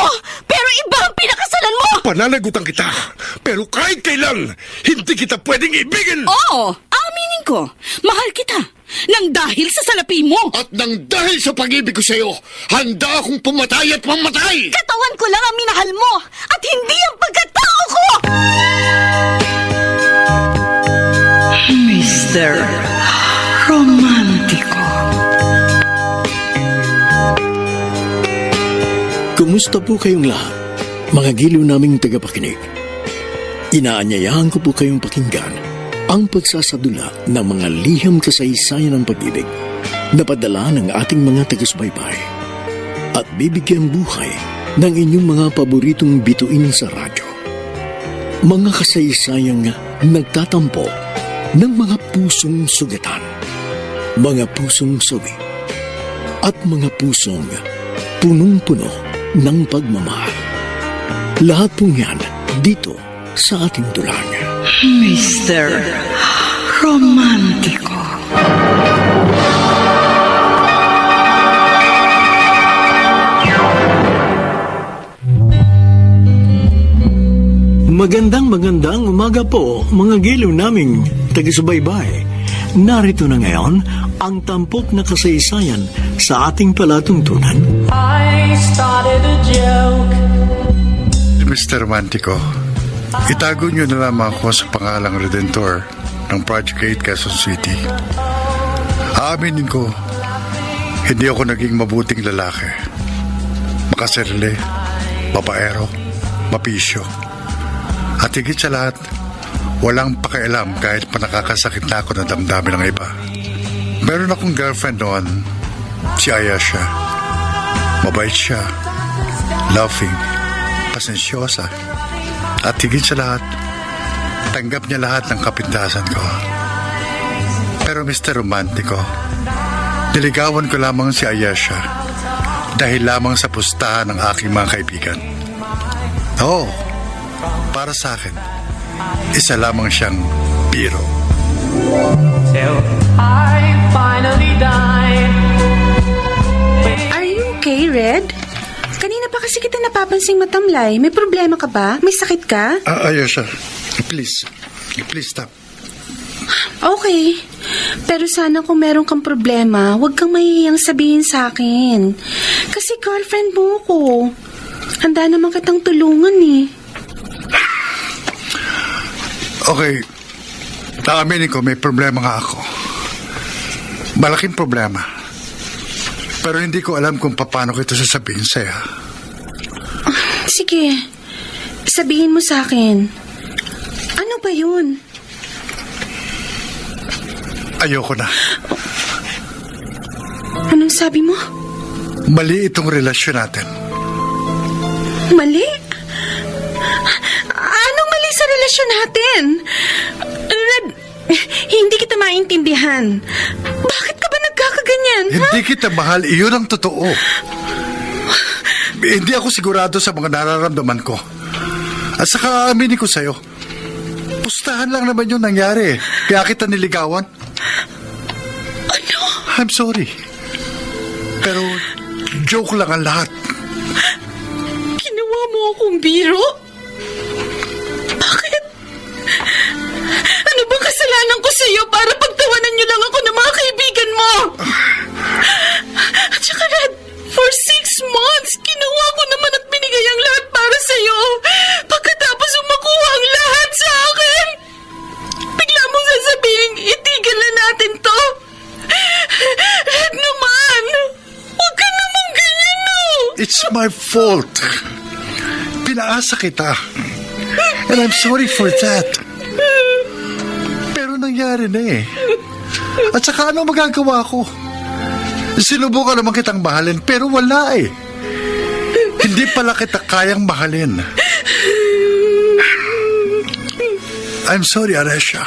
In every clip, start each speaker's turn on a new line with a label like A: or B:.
A: mo, pero iba ang pinakasalan mo!
B: Pananagutan kita, pero kahit kailan, hindi kita pwedeng ibigin!
A: Oo, aminin ko, mahal kita, nang dahil sa salapi mo!
B: At nang dahil sa pag-ibig ko sa'yo, handa akong pumatay at mamatay!
A: Katawan ko lang ang minahal mo, at hindi ang pagkatao ko!
C: Mr. Romántico.
D: Kumusta po kayong lahat, mga giliw naming tagapakinig? Inaanyayahan ko po kayong pakinggan ang pagsasadula ng mga liham kasaysayan ng pag-ibig na padala ng ating mga taga-subaybay at bibigyan buhay ng inyong mga paboritong bituin sa radyo. Mga kasaysayang nagtatampo ng mga pusong sugatan, mga pusong sawi, at mga pusong punong-puno ng pagmamahal. Lahat pong yan dito sa ating dulang.
C: Mr. Romántico.
D: Magandang umaga po, mga giliw naming taga-subaybay. Narito na ngayon ang tampok na kasaysayan sa ating palatuntunan.
E: I started a joke.
F: Mr. Romantico, itago niyo na lamang ako sa pangalang Redentor ng Project 8 Quezon City. Aaminin ko, hindi ako naging mabuting lalaki. Makasarili, babaero, mapisyo. At higit sa lahat, walang pakialam kahit pa nakakasakit na ako ng damdamin ng iba. Meron akong girlfriend noon, si Ayesha. Mabait siya, loving, pasensyosa. At higit sa lahat, tanggap niya lahat ng kapintasan ko. Pero Mr. Romantico, niligawan ko lamang si Ayesha dahil lamang sa pustahan ng aking mga kaibigan. Oo, para sa akin, isa lamang siyang biro.
E: Till I finally died.
G: Are you okay, Red? Kanina pa kasi kita napapansing matamlay. May problema ka ba? May sakit ka?
F: Ayesha, please stop.
G: Okay. Pero sana kung meron kang problema, huwag kang mahihiyang sabihin sa akin. Kasi girlfriend mo ko. Handa naman kitang tulungan eh.
F: Okay, naaminin ko may problema nga ako. Malaking problema. Pero hindi ko alam kung paano ko ito sasabihin sa'yo.
G: Sige, sabihin mo sa akin. Ano ba yun?
F: Ayoko na.
G: Anong sabi mo?
F: Mali itong relasyon natin.
G: Mali? Anong mali sa relasyon natin? Red, hindi kita maintindihan. Bakit ka ba nagkakaganyan, ha?
F: Hindi kita mahal, iyon ang totoo. Hindi ako sigurado sa mga nararamdaman ko. At saka aminin ko sa'yo, pustahan lang naman yung nangyari. Kaya kita niligawan.
G: Ano?
F: I'm sorry. Pero joke lang ang lahat.
G: Ginawa mo akong biro? Bakit? Ano bang kasalanan ko sa'yo para pagtawanan niyo lang ako ng mga kaibigan mo? At saka Red, for 6 months, ginawa ko naman at binigay ang lahat para sa'yo. Pagkatapos makuha ang lahat sa akin, bigla mong sasabihin, itigil na natin to. Red naman, huwag ka naman ganyan, no?
F: It's my fault. Pinaasa kita. And I'm sorry for that. Pero nangyari na eh. At saka ano magagawa ko? Sinubukan naman kitang mahalin pero wala eh. Hindi pala kita kayang mahalin. I'm sorry, Aresha.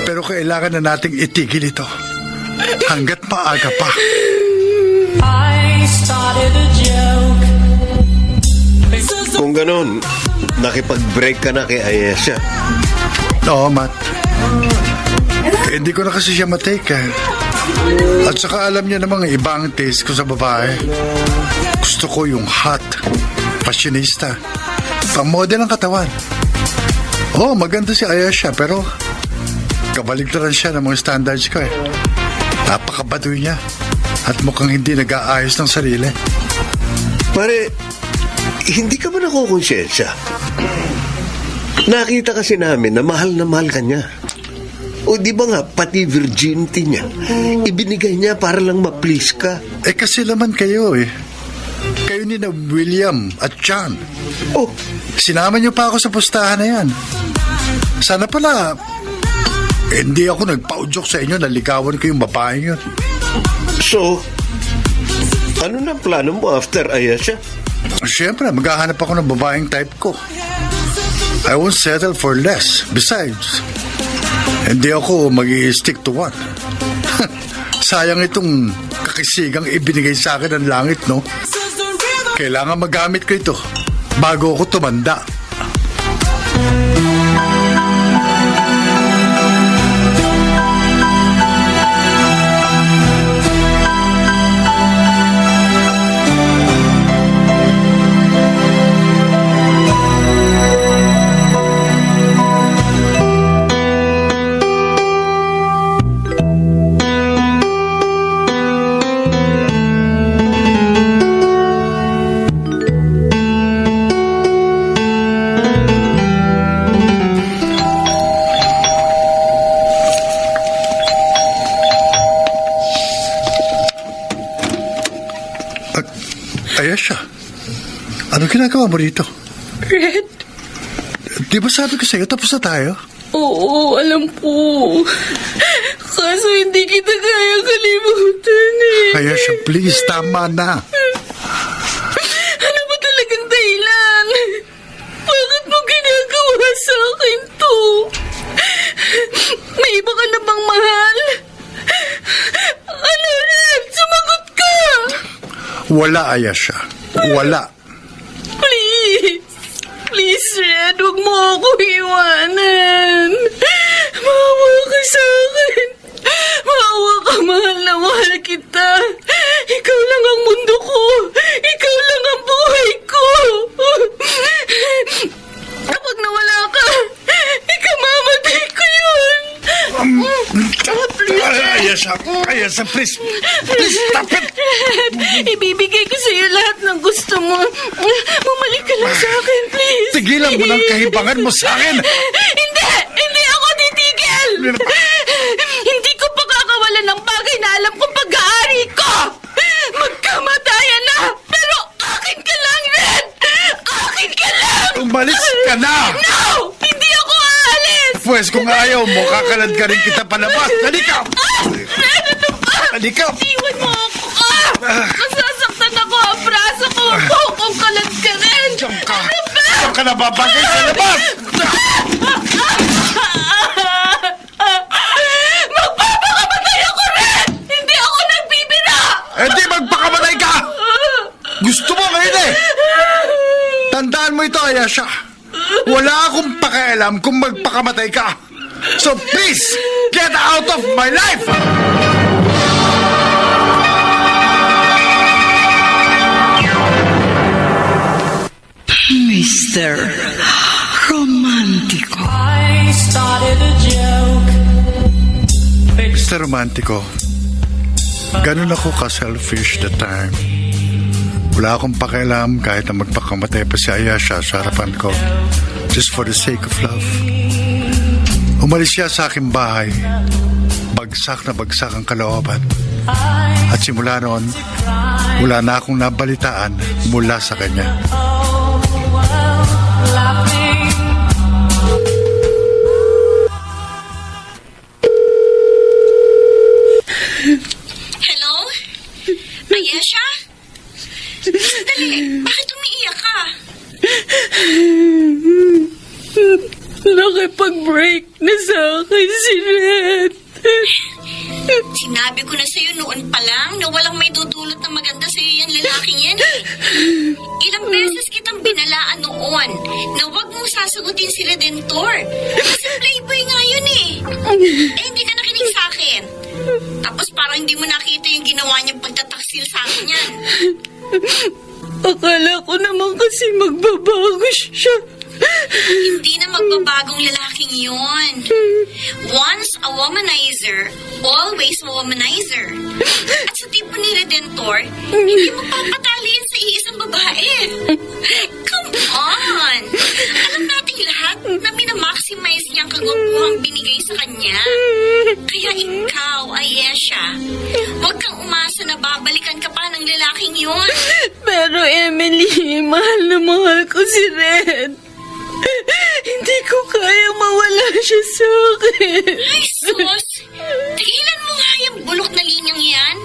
F: Pero kailangan na nating itigil ito. Hanggat maaga pa.
E: I started a joke.
H: Kung ganon, nakipag-break ka na kay Ayesha.
F: Oo, Matt. Hindi ko na kasi siya matake eh. At saka alam niya namang iba ang taste ko sa babae. Gusto ko yung hot, fashionista, pang-model ang katawan. Oh, maganda si Ayesha, pero kabaligtaran siya ng mga standards ko eh. Napakabaduy niya at mukhang hindi nag-aayos ng sarili.
H: Pare, hindi ka ba nakukonsensya? Nakita kasi namin na mahal ka niya. O di ba nga, pati virginity niya, ibinigay niya para lang ma-please ka.
F: Eh kasi laman kayo eh. Kayo ni na William at John.
H: Oh,
F: Sinama niyo pa ako sa pustahan na yan. Sana pala, hindi ako nagpa-udyok sa inyo na ligawan ko yung babaeng yun.
H: so, ano na ang plano mo after Ayesha?
F: Siyempre, maghahanap ako ng babaeng type ko. I won't settle for less. Besides, hindi ako mag-i-stick to one. Sayang itong kakisigang ibinigay sa akin ng langit, no? Kailangan magamit ko ito bago ako tumanda. Ayesha, ano ginagawa mo rito?
G: Red?
F: Di ba sabi ko sa'yo, tapos na tayo?
G: Oo, alam ko. Kaso hindi kita kaya kalimutan eh.
F: Ayesha, please, tama na.
G: Ano ba talagang dahilan? Bakit mo ginagawa sa akin to? May iba ka na bang mahal? Ano, Red? Sumagot ka!
F: Wala, Ayesha. Wala.
G: Please. Please, Red, huwag mo ako iwanan. Maawa ka sa akin. Maawa ka, mahal na mahal kita. Ikaw lang ang mundo ko. Ikaw lang ang buhay ko. Kapag nawala ka, ikamamatay ko yun.
F: Ayesha, Ayesha, please. Please, stop it.
G: Ibibigay ko sa'yo lahat ng gusto mo. Bumalik ka lang sa akin, please.
F: Tigilan mo ng kahibangan mo sa akin.
G: Hindi! Hindi ako titigil! Hindi ko pagkakawalan ng bagay na alam kong pag-aari ko! Magkamatayan na! Pero akin ka lang, Red! Akin ka lang!
F: Umalis ka na!
G: No! Hindi ako aalis!
F: Pwes kung ayaw mo, kakalad ka rin kita palabas. Halika!
G: Red, ano ba?
F: Halika!
G: Iwan mo ako! Nasasaktan ako ang braso ko! Huwag kong kalag ka rin!
F: Diyan ka!
G: Ano ba?
F: Diyan ka nababagay sa labas!
G: Magpapakamatay ako rin! Hindi ako nagbibira!
F: Hindi magpakamatay ka! Gusto mo ngayon eh! Tandaan mo ito, Ayesha. Wala akong pakialam kung magpakamatay ka. So please, get out of my life!
C: Mr. Romantico.
E: I started a joke.
F: Mr. Romantico, ganun ako ka-selfish that time. Wala akong pakialam kahit na magpakamatay pa si Ayesha sa harapan ko. Just for the sake of love. Umalis siya sa aking bahay. Bagsak na bagsak ang kalooban. At simula noon, wala na akong nabalitaan mula sa kanya.
E: Laughing.
A: Hello? Ayesha? Dali, bakit umiiyak ka?
G: Nakipag-break na sa akin si Red.
I: Sinabi ko na sa'yo noon pa lang na walang may dudulot na maganda sa'yo yan lalaking yan eh. Ilang beses kitang binalaan noon na huwag mong sasagutin si Redentor. Kasi playboy nga yun eh. Eh hindi ka nakinig sa akin. Tapos parang hindi mo nakita yung ginawa niyang pagtataksil sa akin yan.
G: Akala ko naman kasi magbabago siya.
I: Hindi na magbabagong lalaking yon. Once a womanizer, always a womanizer. At sa tipo ni Redentor, hindi mo papatalo yan sa iisang babae. Come on! Alam nating lahat na minamaximize niya ang kagwapuhang binigay sa kanya. Kaya ikaw, Ayesha, huwag kang umasa na babalikan ka pa ng lalaking yon.
G: Pero Emily, mahal na mahal ko si Red. Hindi ko kaya mawala siya sa akin.
I: Ay, sus! Tigilan mo nga yung bulok na linyang yan.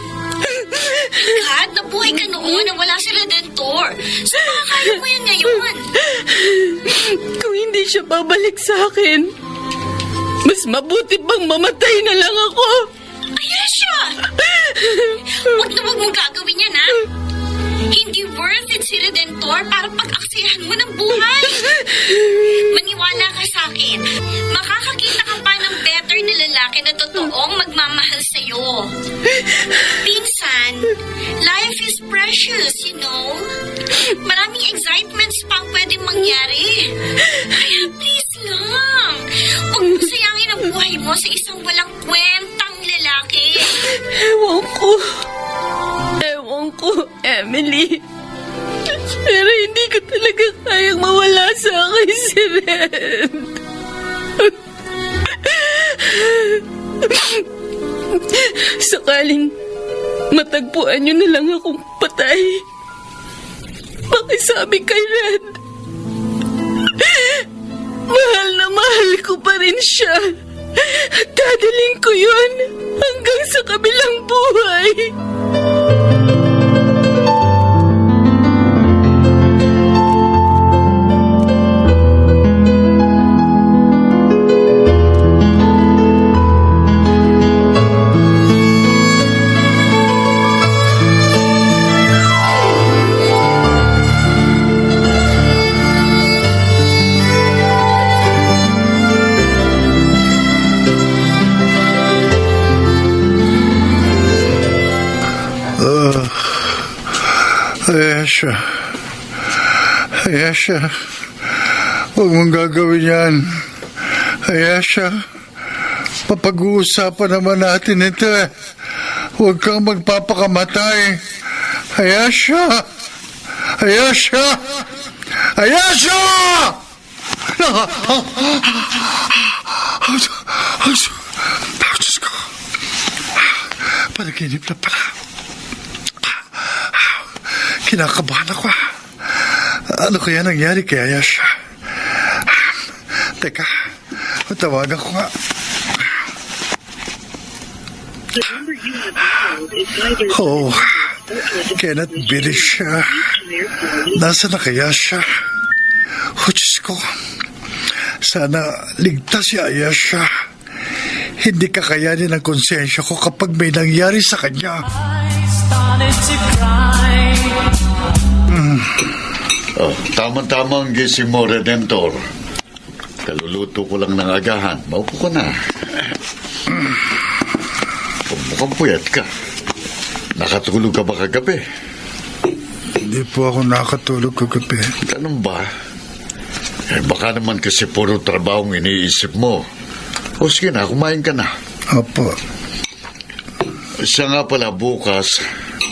I: God, nabuhay ka noon na wala si Redentor. So makakaya mo yan ngayon.
G: Kung hindi siya babalik sa akin, mas mabuti bang mamatay na lang ako.
I: Ayesha! Huwag na huwag mong gagawin yan, ha? Hindi worth it si Redentor para pag-aksihan mo ng buhay. Maniwala ka sa akin. Makakakita ka pa ng better na lalaki na totoong magmamahal sa'yo. Pinsan, life is precious, you know? Maraming excitements pang pwedeng mangyari. Kaya please lang, huwag mo sayangin ang buhay mo sa isang walang kwentang lalaki.
G: Ewan ko, Emily. Pero hindi ko talaga kayang mawala sa akin si Red. Sakaling matagpuan niyo na lang akong patay, pakisabi kay Red. Mahal na mahal ko pa rin siya. At dadaling ko yun hanggang sa kabilang buhay.
F: Ayesha, huwag mong gagawin yan. Ayesha, papag-uusapan naman natin ito eh. Huwag kang magpapakamatay. Ayesha! Ayesha! Ayesha! Diyos ko. Panaginip na pala. Kinakabahan ako. Ano kaya nangyari kay Ayesha? Teka, tawagan ko nga. Oh, cannot believe siya. Nasaan na kaya siya? Oh, Diyos ko. Sana ligtas si Ayesha. Hindi kakayanin ang konsensya ko kapag may nangyari sa kanya.
E: Started to cry.
B: Oh, tama-tama ang gising mo, Redentor. Kaluluto ko lang ng agahan. Maupo ka na. Mukhang puyat ka. Nakatulog ka ba kagabi?
F: Hindi po ako nakatulog kagabi.
B: Ganun ba? Baka naman kasi puro trabaho ang iniisip mo. O sige na, kumain ka na.
F: Opo.
B: Siya nga pala bukas,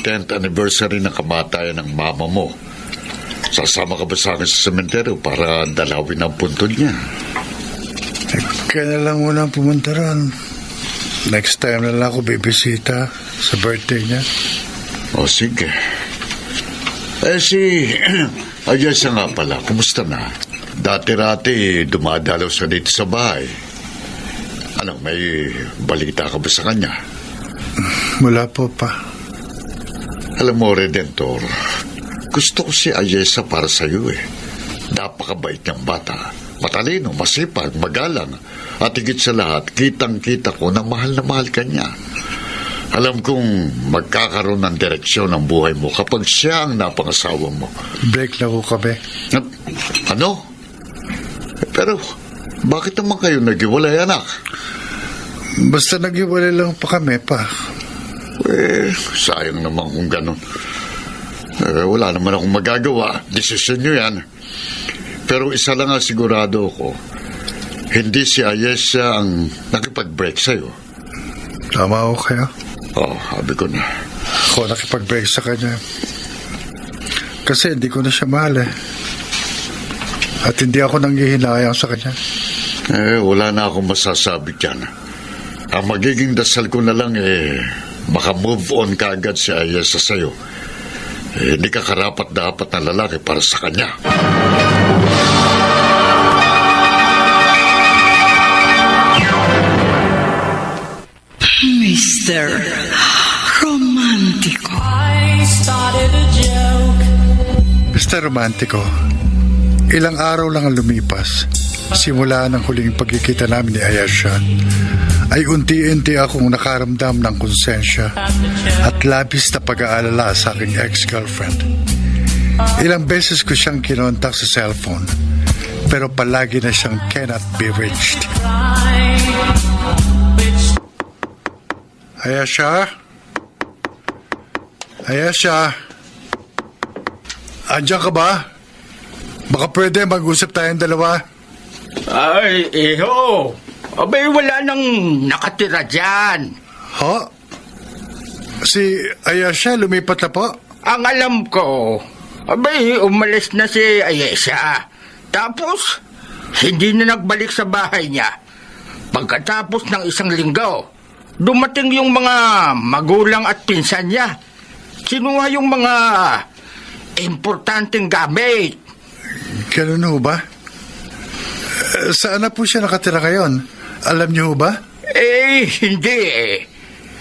B: 10th anniversary ng kamatayan ng mama mo. Sasama ka ba sa akin sa sementeryo para dalawin ang puntod niya?
F: Kaya na lang muna pumunta ron. Next time na lang ako bibisita sa birthday niya.
B: O sige. Si Ayesha nga pala, kumusta na? Dati-rati dumadalaw siya dito sa bahay. Ano, may balita ka ba sa kanya?
F: Wala po pa.
B: Alam mo, Redentor, gusto ko si Ayesha para sa iyo eh. Napakabait niyang bata. Matalino, masipag, magalang. At higit sa lahat, kitang-kita ko na mahal ka niya. Alam kong magkakaroon ng direksyon ng buhay mo kapag siya ang napangasawa mo.
F: Break na ko kami.
B: Ano? Pero, bakit naman kayo naghiwalay, anak?
F: Basta naghiwalay lang pa kami pa.
B: Sayang naman kung ganun. Wala naman akong magagawa. Desisyon nyo yan. Pero isa lang ang sigurado ko. Hindi si Ayesha ang nakipag-break sa'yo.
F: Tama ako kayo.
B: Sabi ko na.
F: Ako nakipag-break sa kanya. Kasi hindi ko na siya mahal eh. At hindi ako nanghihinayang sa kanya.
B: Wala na akong masasabi dyan. Ang magiging dasal ko na lang baka move on ka agad si Ayesha sa'yo. Hindi ka karapat-dapat na lalaki para sa kanya.
C: Mr. Romantico.
E: I started a joke.
F: Mr. Romantico, ilang araw lang ang lumipas. Simula ng huling pagkikita namin ni Ayesha, ay unti-unti akong nakaramdam ng konsensya at labis na pag-aalala sa aking ex-girlfriend. Ilang beses ko siyang kinontak sa cellphone, pero palagi na siyang cannot be reached. Ayesha? Ayesha? Andiyan ka ba? Baka pwede mag-usap tayong dalawa.
J: Ay, iho. Abay, wala nang nakatira dyan.
F: Ha? Si Ayesha lumipat na po?
J: Ang alam ko, abay, umalis na si Ayesha. Tapos, hindi na nagbalik sa bahay niya. Pagkatapos ng isang linggo, dumating yung mga magulang at pinsan niya. Kinuha yung mga importanteng gamit.
F: Ganun ho ba? Saan na po siya nakatira ngayon? Alam niyo ho ba?
J: Hindi eh.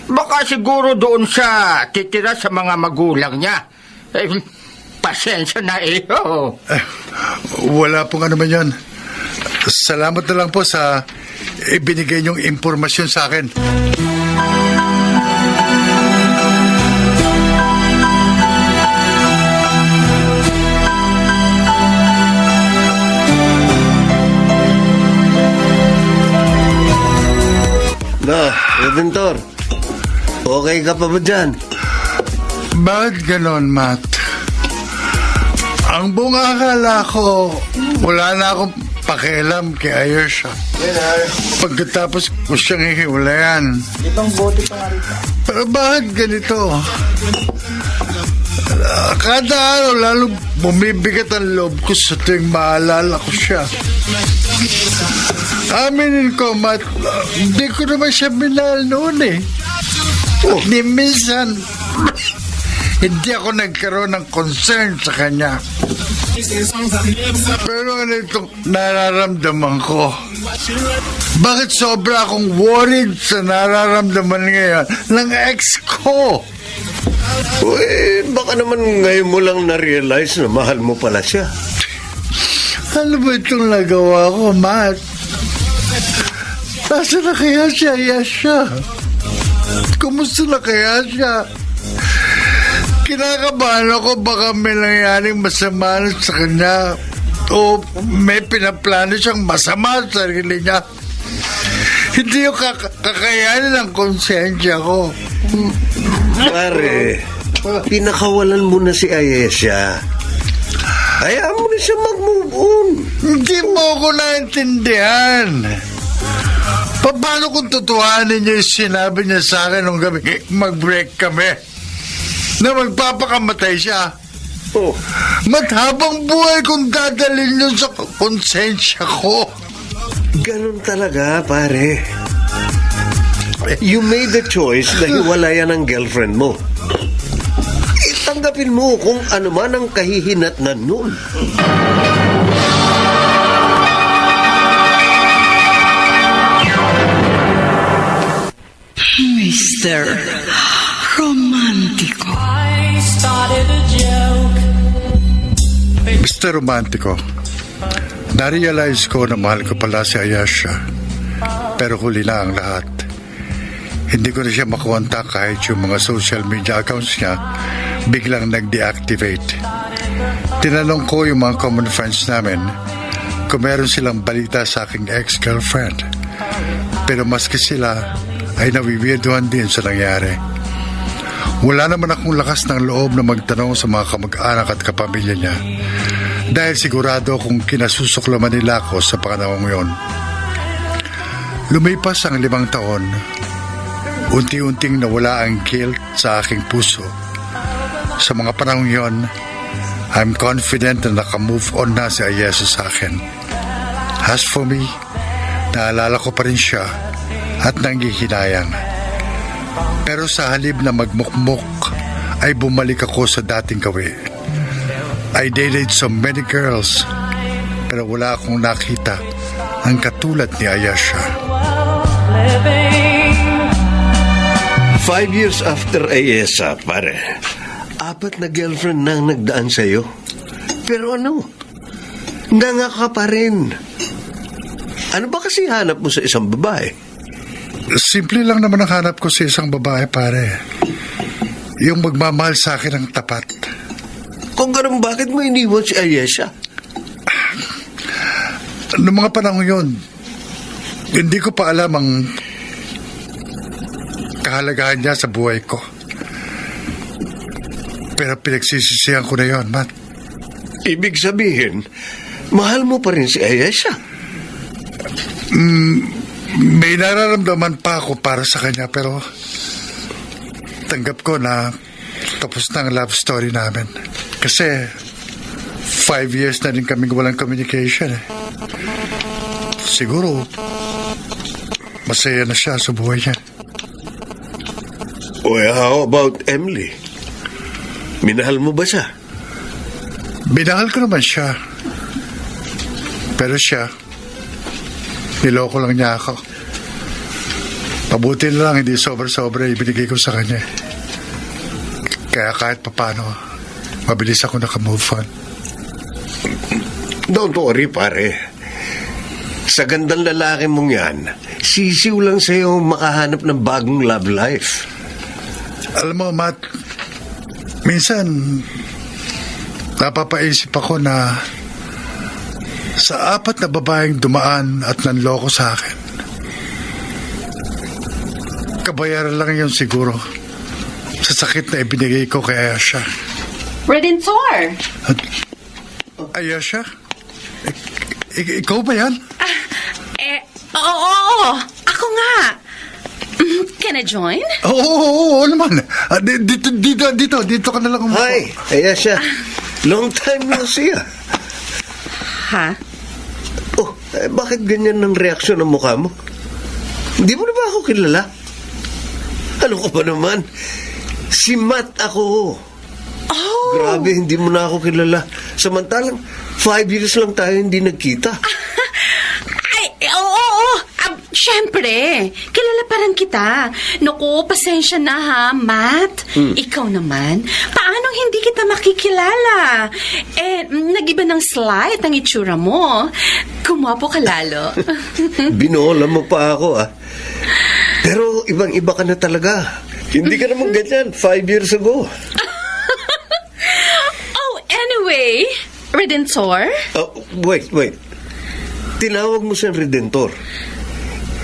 J: Baka siguro doon siya titira sa mga magulang niya. Pasensya na iho.
F: Wala pong ano man yun. Salamat na lang po sa ibinigay niyong impormasyon sa akin.
H: Redentor, okay ka pa ba dyan?
F: Bakit ganon, Matt? Ang buong akala ko, wala na akong pakialam kay Ayesha. Pagkatapos ko siyang hihiwalayan. Pero bakit ganito? Kada araw, lalo bumibigat ang loob ko sa tuwing maalala ko siya. Aminin ko, Matt, hindi ko naman siya minahal noon eh. Ni minsan, hindi ako nagkaroon ng concern sa kanya. Pero ano itong nararamdaman ko? Bakit sobra akong worried sa nararamdaman ngayon ng ex ko?
H: Baka naman ngayon mo lang na-realize na mahal mo pala siya.
F: Ano ba itong nagawa ko, Matt? Nasaan na kaya siya, Ayesha? Kumusta na kaya siya? Kinakabahan ako baka may nangyaring masama sa kanya o may pinaplano siyang masama sa sarili niya. Hindi yung kakayanin ang konsensya ko.
H: Pare, pinakawalan mo na si Ayesha. Hayaan mo na siya mag-move on.
F: Hindi mo ako naintindihan. Paano kung tutuhanin niya yung sinabi niya sa akin nung gabi mag-break kami? Na magpapakamatay siya.
H: Oh.
F: Mathabang buhay kung dadalhin yun sa konsensya ko.
H: Ganun talaga, pare. You made the choice na hiwalayan ang girlfriend mo. Itanggapin mo kung ano man ang kahihinatnan nun.
C: Mr. Romantico.
E: I started a joke.
F: Mr. Romantico, narealize ko na mahal ko pala si Ayesha. Pero huli na ang lahat. Hindi ko na siya makontak kahit yung mga social media accounts niya biglang nag-deactivate. Tinanong ko yung mga common friends namin kung meron silang balita sa aking ex-girlfriend. Pero maski sila ay nawiwirduhan din sa nangyari. Wala naman akong lakas ng loob na magtanong sa mga kamag-anak at kapamilya niya dahil sigurado akong kinasusuklaman nila ako sa panahong yon. Lumipas ang 5 taon, unti-unting nawala ang guilt sa aking puso. Sa mga panahong yon, I'm confident na nakamove on na si Ayesha sa akin. As for me, naalala ko pa rin siya at nanghihinayang. Pero sa halip na magmukmuk, ay bumalik ako sa dating gawi. I dated so many girls, pero wala akong nakita ang katulad ni Ayesha.
H: 5 years after Ayesha, pare, 4 na girlfriend nang nagdaan sa'yo. Pero ano, nanga ka pa rin. Ano ba kasi hanap mo sa isang babae?
F: Simple lang naman ang hanap ko sa isang babae, pare. Yung magmamahal sa akin ng tapat.
H: Kung ganun, bakit mo iniwan si Ayesha?
F: Noong mga panahon yun, hindi ko pa alam ang kahalagahan niya sa buhay ko. Pero pinagsisisihan ko na yun, Matt.
H: Ibig sabihin, mahal mo pa rin si Ayesha?
F: May nararamdaman pa ako para sa kanya, pero tanggap ko na tapos na ang love story namin. Kasi 5 years na din kaming walang communication eh. Siguro masaya na siya sa buhay niya.
H: Well, how about Emily? Minahal mo ba siya?
F: Binahal ko naman siya. Pero siya, niloko lang niya ako. Pabuti na lang hindi sobra-sobra ibinigay ko sa kanya. Kaya kahit papano, mabilis ako nakamove on.
H: Don't worry, pare. Sa gandang lalaki mong yan, sisiw lang sa'yo makahanap ng bagong love life.
F: Alam mo, Matt, minsan napapaisip ako na sa 4 na babaeng dumaan at nanloko sa akin, kabayaran lang yun siguro sa sakit na ibinigay ko kay Ayesha.
C: Redentor!
F: Ayesha? Ikaw ba yan?
C: Oo, ako nga. Can I join?
F: Oo naman. Dito ka na lang umupo.
H: Hi, Ayesha. Long time no see.
C: Ha?
H: Oh, bakit ganyan ang reaksyon ng mukha mo? Hindi mo na ba ako kilala? Ano ka ba naman? Si Matt ako.
C: Oh!
H: Grabe, hindi mo na ako kilala. Samantalang, 5 years lang tayo hindi nagkita.
C: Oo. Siyempre, kilala pa rin kita. Naku, pasensya na ha, Matt. Ikaw naman, paano hindi kita makikilala? Nag-iba ng slight ang itsura mo. Kumapo ka lalo.
H: Binola mo pa ako, ah. Pero ibang-iba ka na talaga. Hindi ka naman ganyan 5 years ago.
C: Oh, anyway, Redentor?
H: Wait. Tinawag mo siyang Redentor.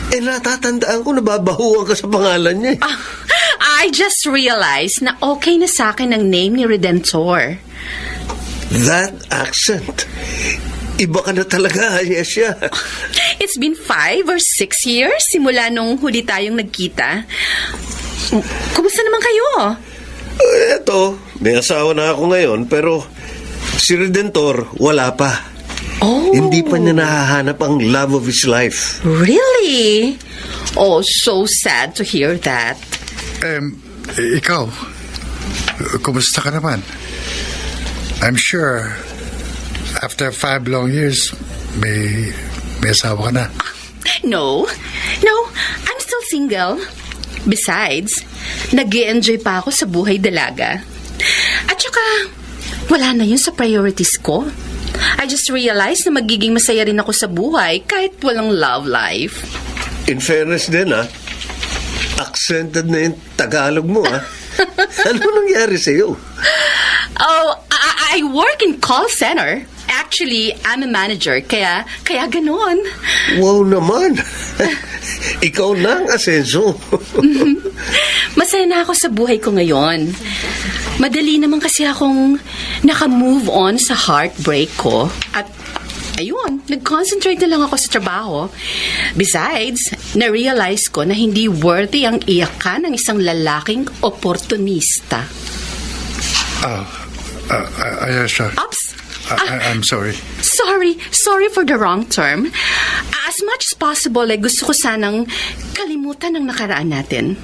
H: Natatandaan ko, nababahuan ka sa pangalan niya.
C: I just realized na okay na sa akin ang name ni Redentor.
H: That accent. Iba ka na talaga, Ayesha.
C: It's been 5 or 6 years simula nung huli tayong nagkita. Kumusta naman kayo?
H: Eto, may asawa na ako ngayon, pero si Redentor, wala pa.
C: Oh.
H: Hindi pa niya nahahanap ang love of his life.
C: Really? Oh, so sad to hear that.
F: Ikaw, kumusta ka naman? I'm sure after 5 long years, may asawa ka na.
C: No, I'm still single. Besides, nag-i-enjoy pa ako sa buhay dalaga. At saka, wala na yun sa priorities ko. I just realized na magiging masaya rin ako sa buhay kahit walang love life.
H: In fairness din, accented na yung Tagalog mo, Ano nangyari sa'yo?
C: Oh, I work in call center. Actually, I'm a manager, kaya ganon.
H: Wow naman. Ikaw na ang asenso.
C: Masaya na ako sa buhay ko ngayon. Madali naman kasi akong naka-move on sa heartbreak ko. At ayun, nag-concentrate na lang ako sa trabaho. Besides, na-realize ko na hindi worthy ang iyakan ng isang lalaking oportunista.
F: Ayesha,
C: Oops!
F: I'm sorry.
C: Sorry for the wrong term. As much as possible, gusto ko sanang kalimutan ang nakaraan natin.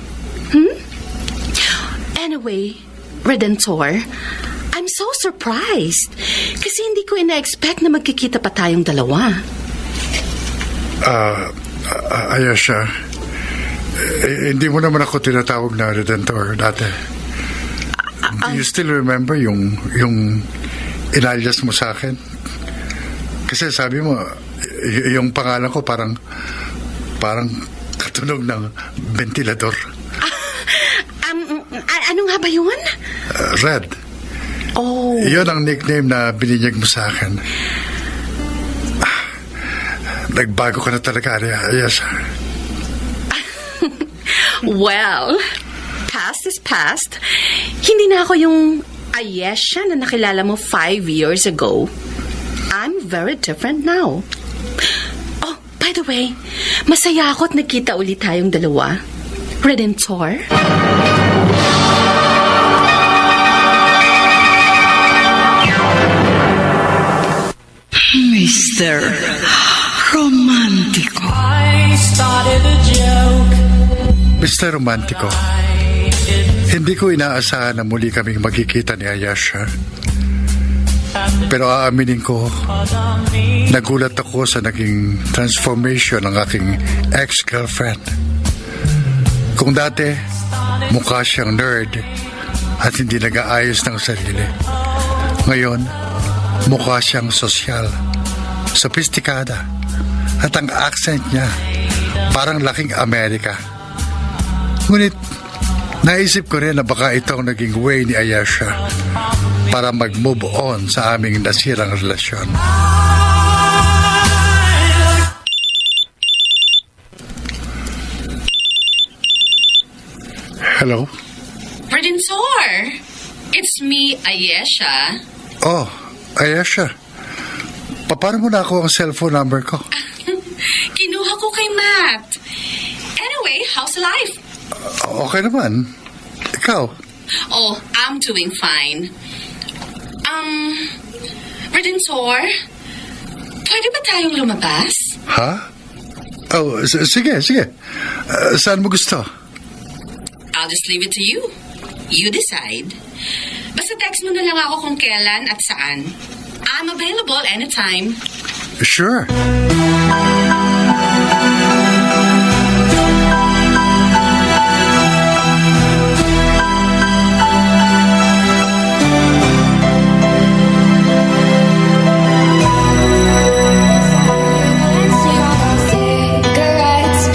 C: Anyway, Redentor, I'm so surprised. Kasi hindi ko ina-expect na magkikita pa tayong dalawa.
F: Ayesha, hindi mo naman ako tinatawag na Redentor dati. Do you still remember yung inalias mo sa akin? Kasi sabi mo, yung pangalan ko parang katunog ng ventilador.
C: Ano nga ba yun?
F: Red.
C: Oh.
F: Yun ang nickname na bininyag mo sa akin. Nagbago ka na talaga, Ayesha.
C: Well, past is past. Hindi na ako yung Ayesha na nakilala mo 5 years ago. I'm very different now. Oh, by the way, masaya ako at nagkita ulit tayong dalawa. Redentor?
A: Mr. Romantico.
E: I started a joke.
F: Mr. Romantico, hindi ko inaasahan na muli kaming magkikita ni Ayesha. Pero aaminin ko, nagulat ako sa naging transformation ng aking ex-girlfriend. Kung dati, mukha siyang nerd at hindi nag-aayos ng sarili. Ngayon, mukha siyang sosyal, sophisticada, at ang accent niya parang laking Amerika. Ngunit, naisip ko rin na baka ito ang naging way ni Ayesha para mag-move on sa aming nasirang relasyon. Hello?
C: Redentor! It's me, Ayesha.
F: Oh, Ayesha. Paano mo na ako ang cellphone number ko?
C: Kinuha ko kay Matt. Anyway, how's life?
F: Okay naman. Ikaw?
C: Oh, I'm doing fine. Redentor, pwede ba tayong lumabas?
F: Ha? Oh, sige. Saan mo gusto?
C: I'll just leave it to you. You decide. Basta text mo na lang ako kung kailan at saan. I'm available anytime.
F: Sure.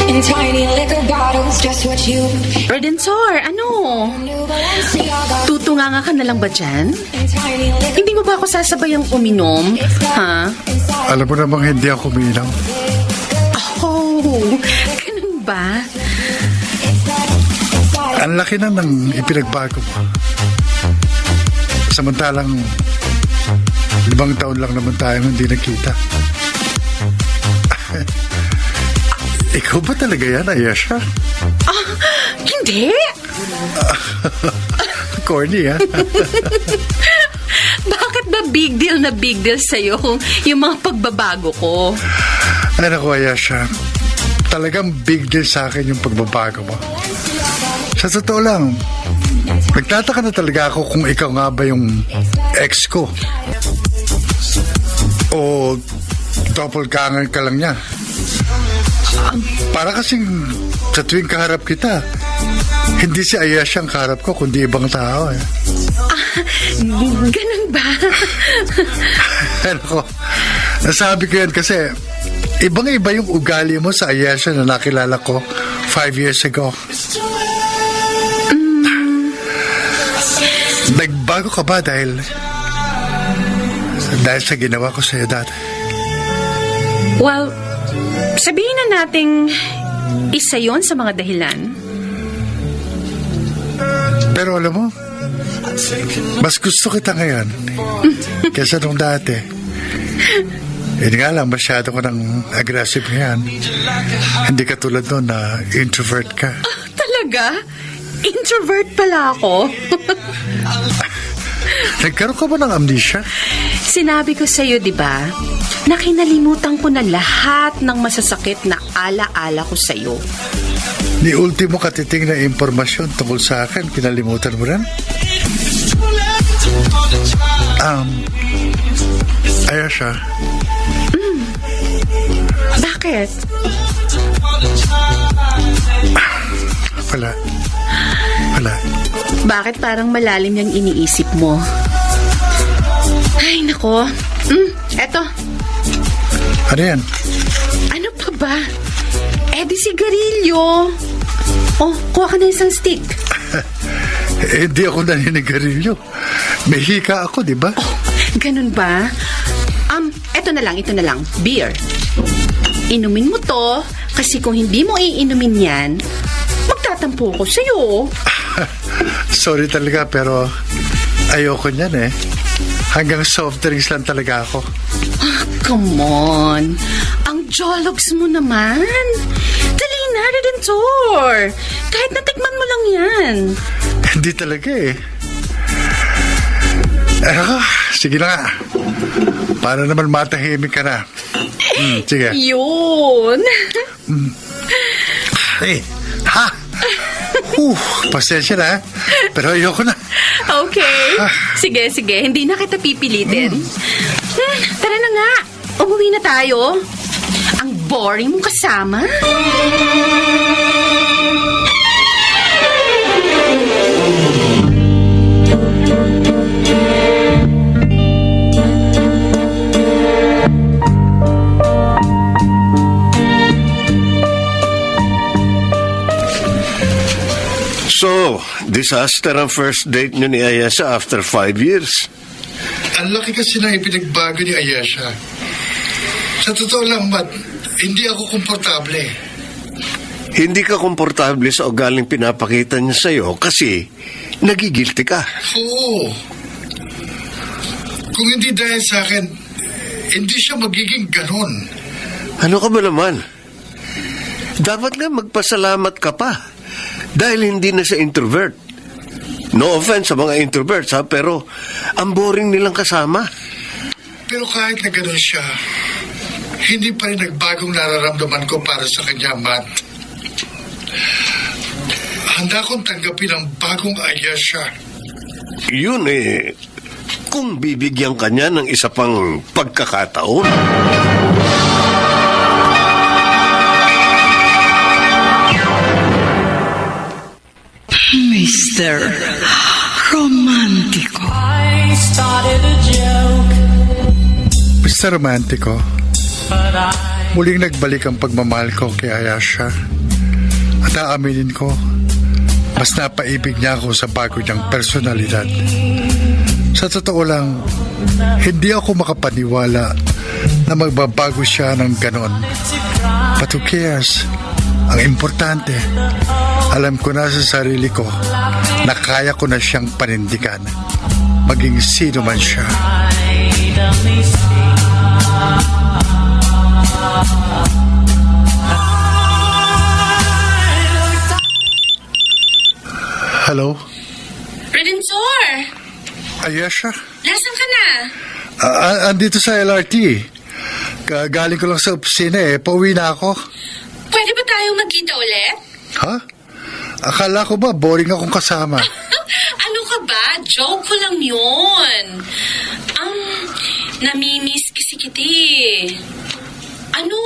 K: In tiny liquor bottles, just what you
C: Redentor, ano? Tutunganga ka na lang ba dyan? Hindi mo ba ako sasabayang uminom? Ha?
F: Alam mo namang hindi ako umiinom.
C: Oh, ganun ba?
F: Ang laki na ng ipinagbago mo. Samantalang 5 taon lang naman tayo hindi nagkita. Ikaw ba talaga yan, Ayesha?
C: Hindi.
F: Corny, ha?
C: Bakit ba big deal sa'yo yung mga pagbabago ko?
F: Ay, naku, Ayesha. Talagang big deal sa akin yung pagbabago mo. Sa totoo lang, nagtataka na talaga ako kung ikaw nga ba yung ex ko. O doppelganger ka lang niya. Para kasing sa tuwing kaharap kita, hindi si Ayesha ang kaharap ko, kundi ibang tao.
C: Ganun ba?
F: Ano ko, nasabi ko yan kasi ibang-iba yung ugali mo sa Ayesha na nakilala ko 5 years ago. Nagbago ka ba dahil sa ginawa ko sa'yo dati?
C: Well, sabihin na nating isa yon sa mga dahilan.
F: Pero alam mo, mas gusto kita ngayon kaysa nung dati. Yun nga lang, masyado ko ng aggressive ngayon. Hindi ka tulad nun na introvert ka.
C: Talaga? Introvert pala ako.
F: Nagkaroon ka ba ng amnesia?
C: Sinabi ko sa'yo, di ba, na kinalimutan ko na lahat ng masasakit na ala-ala ko sa'yo.
F: Ni ultimo katiting na impormasyon tungkol sa akin, kinalimutan mo rin? Ayesha.
C: Bakit?
F: Wala.
C: Bakit parang malalim yung iniisip mo? Ay, nako. Eto.
F: Ano yan?
C: Ano pa ba? Di sigarilyo. Oh, kuha ka na isang stick.
F: Hindi ako naninigarilyo. May hika ako, di ba?
C: Oh, ganun ba? Ito na lang. Beer. Inumin mo to, kasi kung hindi mo iinumin yan, magtatampo ko sa'yo.
F: Sorry talaga, pero ayoko niyan eh. Hanggang soft drinks lang talaga ako.
C: Come on. Ang jologs mo naman. Dali na, Redentor. Kahit natikman mo lang yan.
F: Hindi talaga eh. Sige na nga. Para naman matahimik ka na. Sige.
C: Yun.
F: Pasensya na. Pero ayoko na.
C: Okay. Sige. Hindi na kita pipilitin. Tara na nga. Umuwi na tayo. Ang boring mong kasama.
H: So, disaster ang first date niyo ni Ayesha after 5 years.
B: Ang laki kasi na ipinagbago ni Ayesha. Sa totoo lang, Matt, hindi ako komportable.
H: Hindi ka komportable sa ugaling pinapakita niya sa'yo kasi nagigilty ka.
B: Oo. Kung hindi dahil sa akin, hindi siya magiging ganon.
H: Ano ka ba naman? Dapat nga magpasalamat ka pa dahil hindi na siya introvert. No offense sa mga introverts ha, pero ang boring nilang kasama.
B: Pero kahit na ganon siya, hindi pa rin nagbagong nararamdaman ko para sa kanya, Matt. Handa kong tanggapin ang bagong Ayesha.
H: Yun eh, kung bibigyan ka niya ng isa pang pagkakataon.
A: Mr. Romantico.
E: I started a joke,
F: Mr. Romantico,
E: but I
F: muling nagbalik ang pagmamahal ko kay Ayesha. At aaminin ko, mas napaibig niya ako sa bago niyang personalidad. Sa totoo lang, hindi ako makapaniwala na magbabago siya ng ganon. But who cares? Ang importante, alam ko na sa sarili ko na kaya ko na siyang panindigan, maging sino man siya.
E: only see.
F: Hello?
I: Redensor!
F: Ayesha?
I: Nasaan ka na?
F: Andito sa LRT. Galing ko lang sa opisina eh. Pauwi na ako.
I: Pwede ba tayo magkita ulit?
F: Ha? Akala ko ba boring akong kasama?
I: Ano ka ba? Joke ko lang yun. Namimiss kasi kiti. Ano?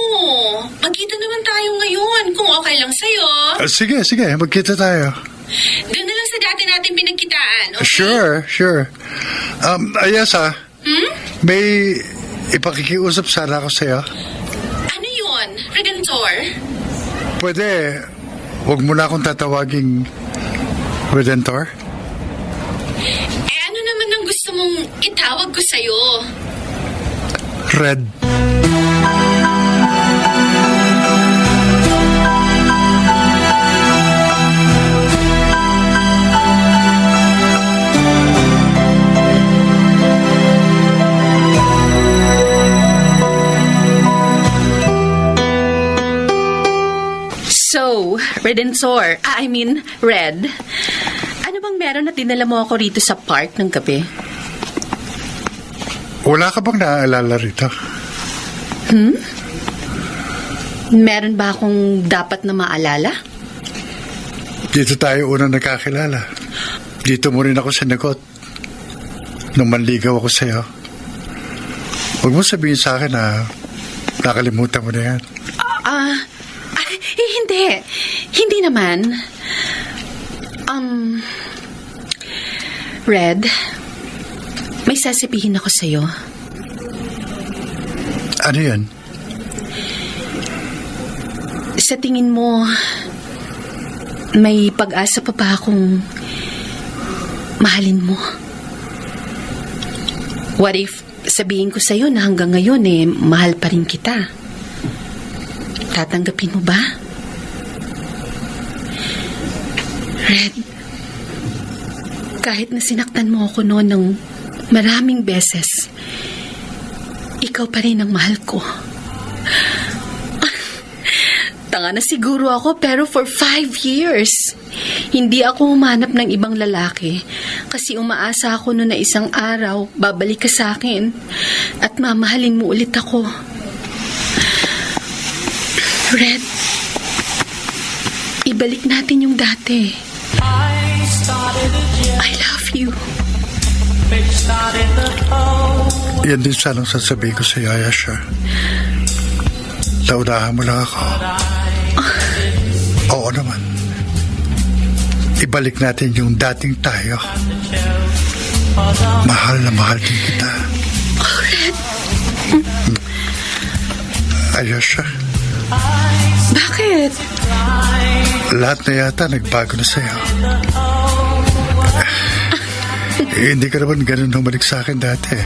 I: Magkita naman tayo ngayon kung okay lang sa'yo.
F: Sige. Magkita tayo.
I: Doon na lang sa dati natin pinagkitaan, okay?
F: Sure. Ayesha, may ipakikiusap sana ako sa'yo.
I: Ano yun, Redentor?
F: Pwede, wag mo na akong tatawaging Redentor?
I: Ano naman ang gusto mong itawag ko sa'yo?
F: Red.
C: Redentor. Red. Ano bang meron na dinala mo ako rito sa park ng gabi?
F: Wala ka bang naaalala rito?
C: Meron ba akong dapat na maalala?
F: Dito tayo unang nakakilala. Dito mo rin ako sinagot. Nung manligaw ako sa'yo. Huwag mo sabihin sa akin na nakalimutan mo na yan.
C: Hindi. Hindi naman. Red, may sasabihin ako sa'yo.
F: Ano yan?
C: Sa tingin mo, may pag-asa pa ba akong mahalin mo? What if sabihin ko sa'yo na hanggang ngayon mahal pa rin kita? Tatanggapin mo ba? Red, kahit na sinaktan mo ako noon ng maraming beses, ikaw pa rin ang mahal ko. Tanga na siguro ako, pero for 5 years, hindi ako humanap ng ibang lalaki kasi umaasa ako noon na isang araw babalik ka sa akin at mamahalin mo ulit ako. Red, ibalik natin yung dati. I love you.
F: Yan din sanang sasabihin ko sa Ayesha. Naunahan mo lang ako. Oo naman. Ibalik natin yung dating tayo. Mahal na mahal din kita.
C: Oh, Red.
F: Ayesha,
C: Bakit?
F: lahat na yata nagbago na sa'yo. Hindi ka naman ganun humalik sa akin dati.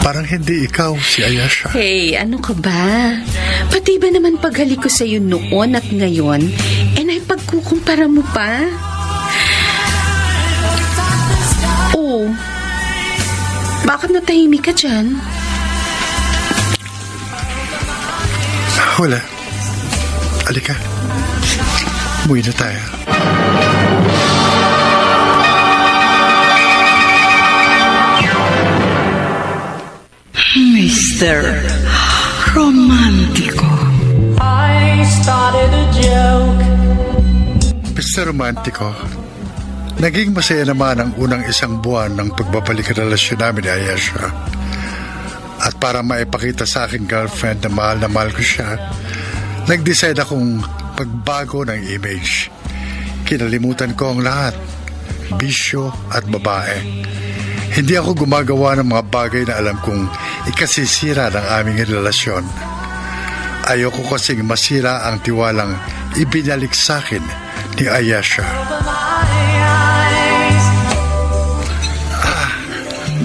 F: Parang hindi ikaw si Ayesha.
C: Hey, ano ka ba? Pati ba naman paghalik ko sa'yo noon at ngayon, naipagkukumpara mo pa? Oh, bakit natahimik ka dyan?
F: Wala. Alika. Umuwi na tayo.
A: Mr. Romántico.
E: I started a joke.
F: Mr. Romántico, naging masaya naman ang unang isang buwan ng pagbabalik ang relasyon namin ni Ayesha. At para maipakita sa akin girlfriend na mahal ko siya, nag-decide akong pagbago ng image. Kinalimutan ko ang lahat, bisyo at babae. Hindi ako gumagawa ng mga bagay na alam kong ikasisira ng aming relasyon. Ayoko kasing masira ang tiwalang ibinalik sa akin ni Ayesha.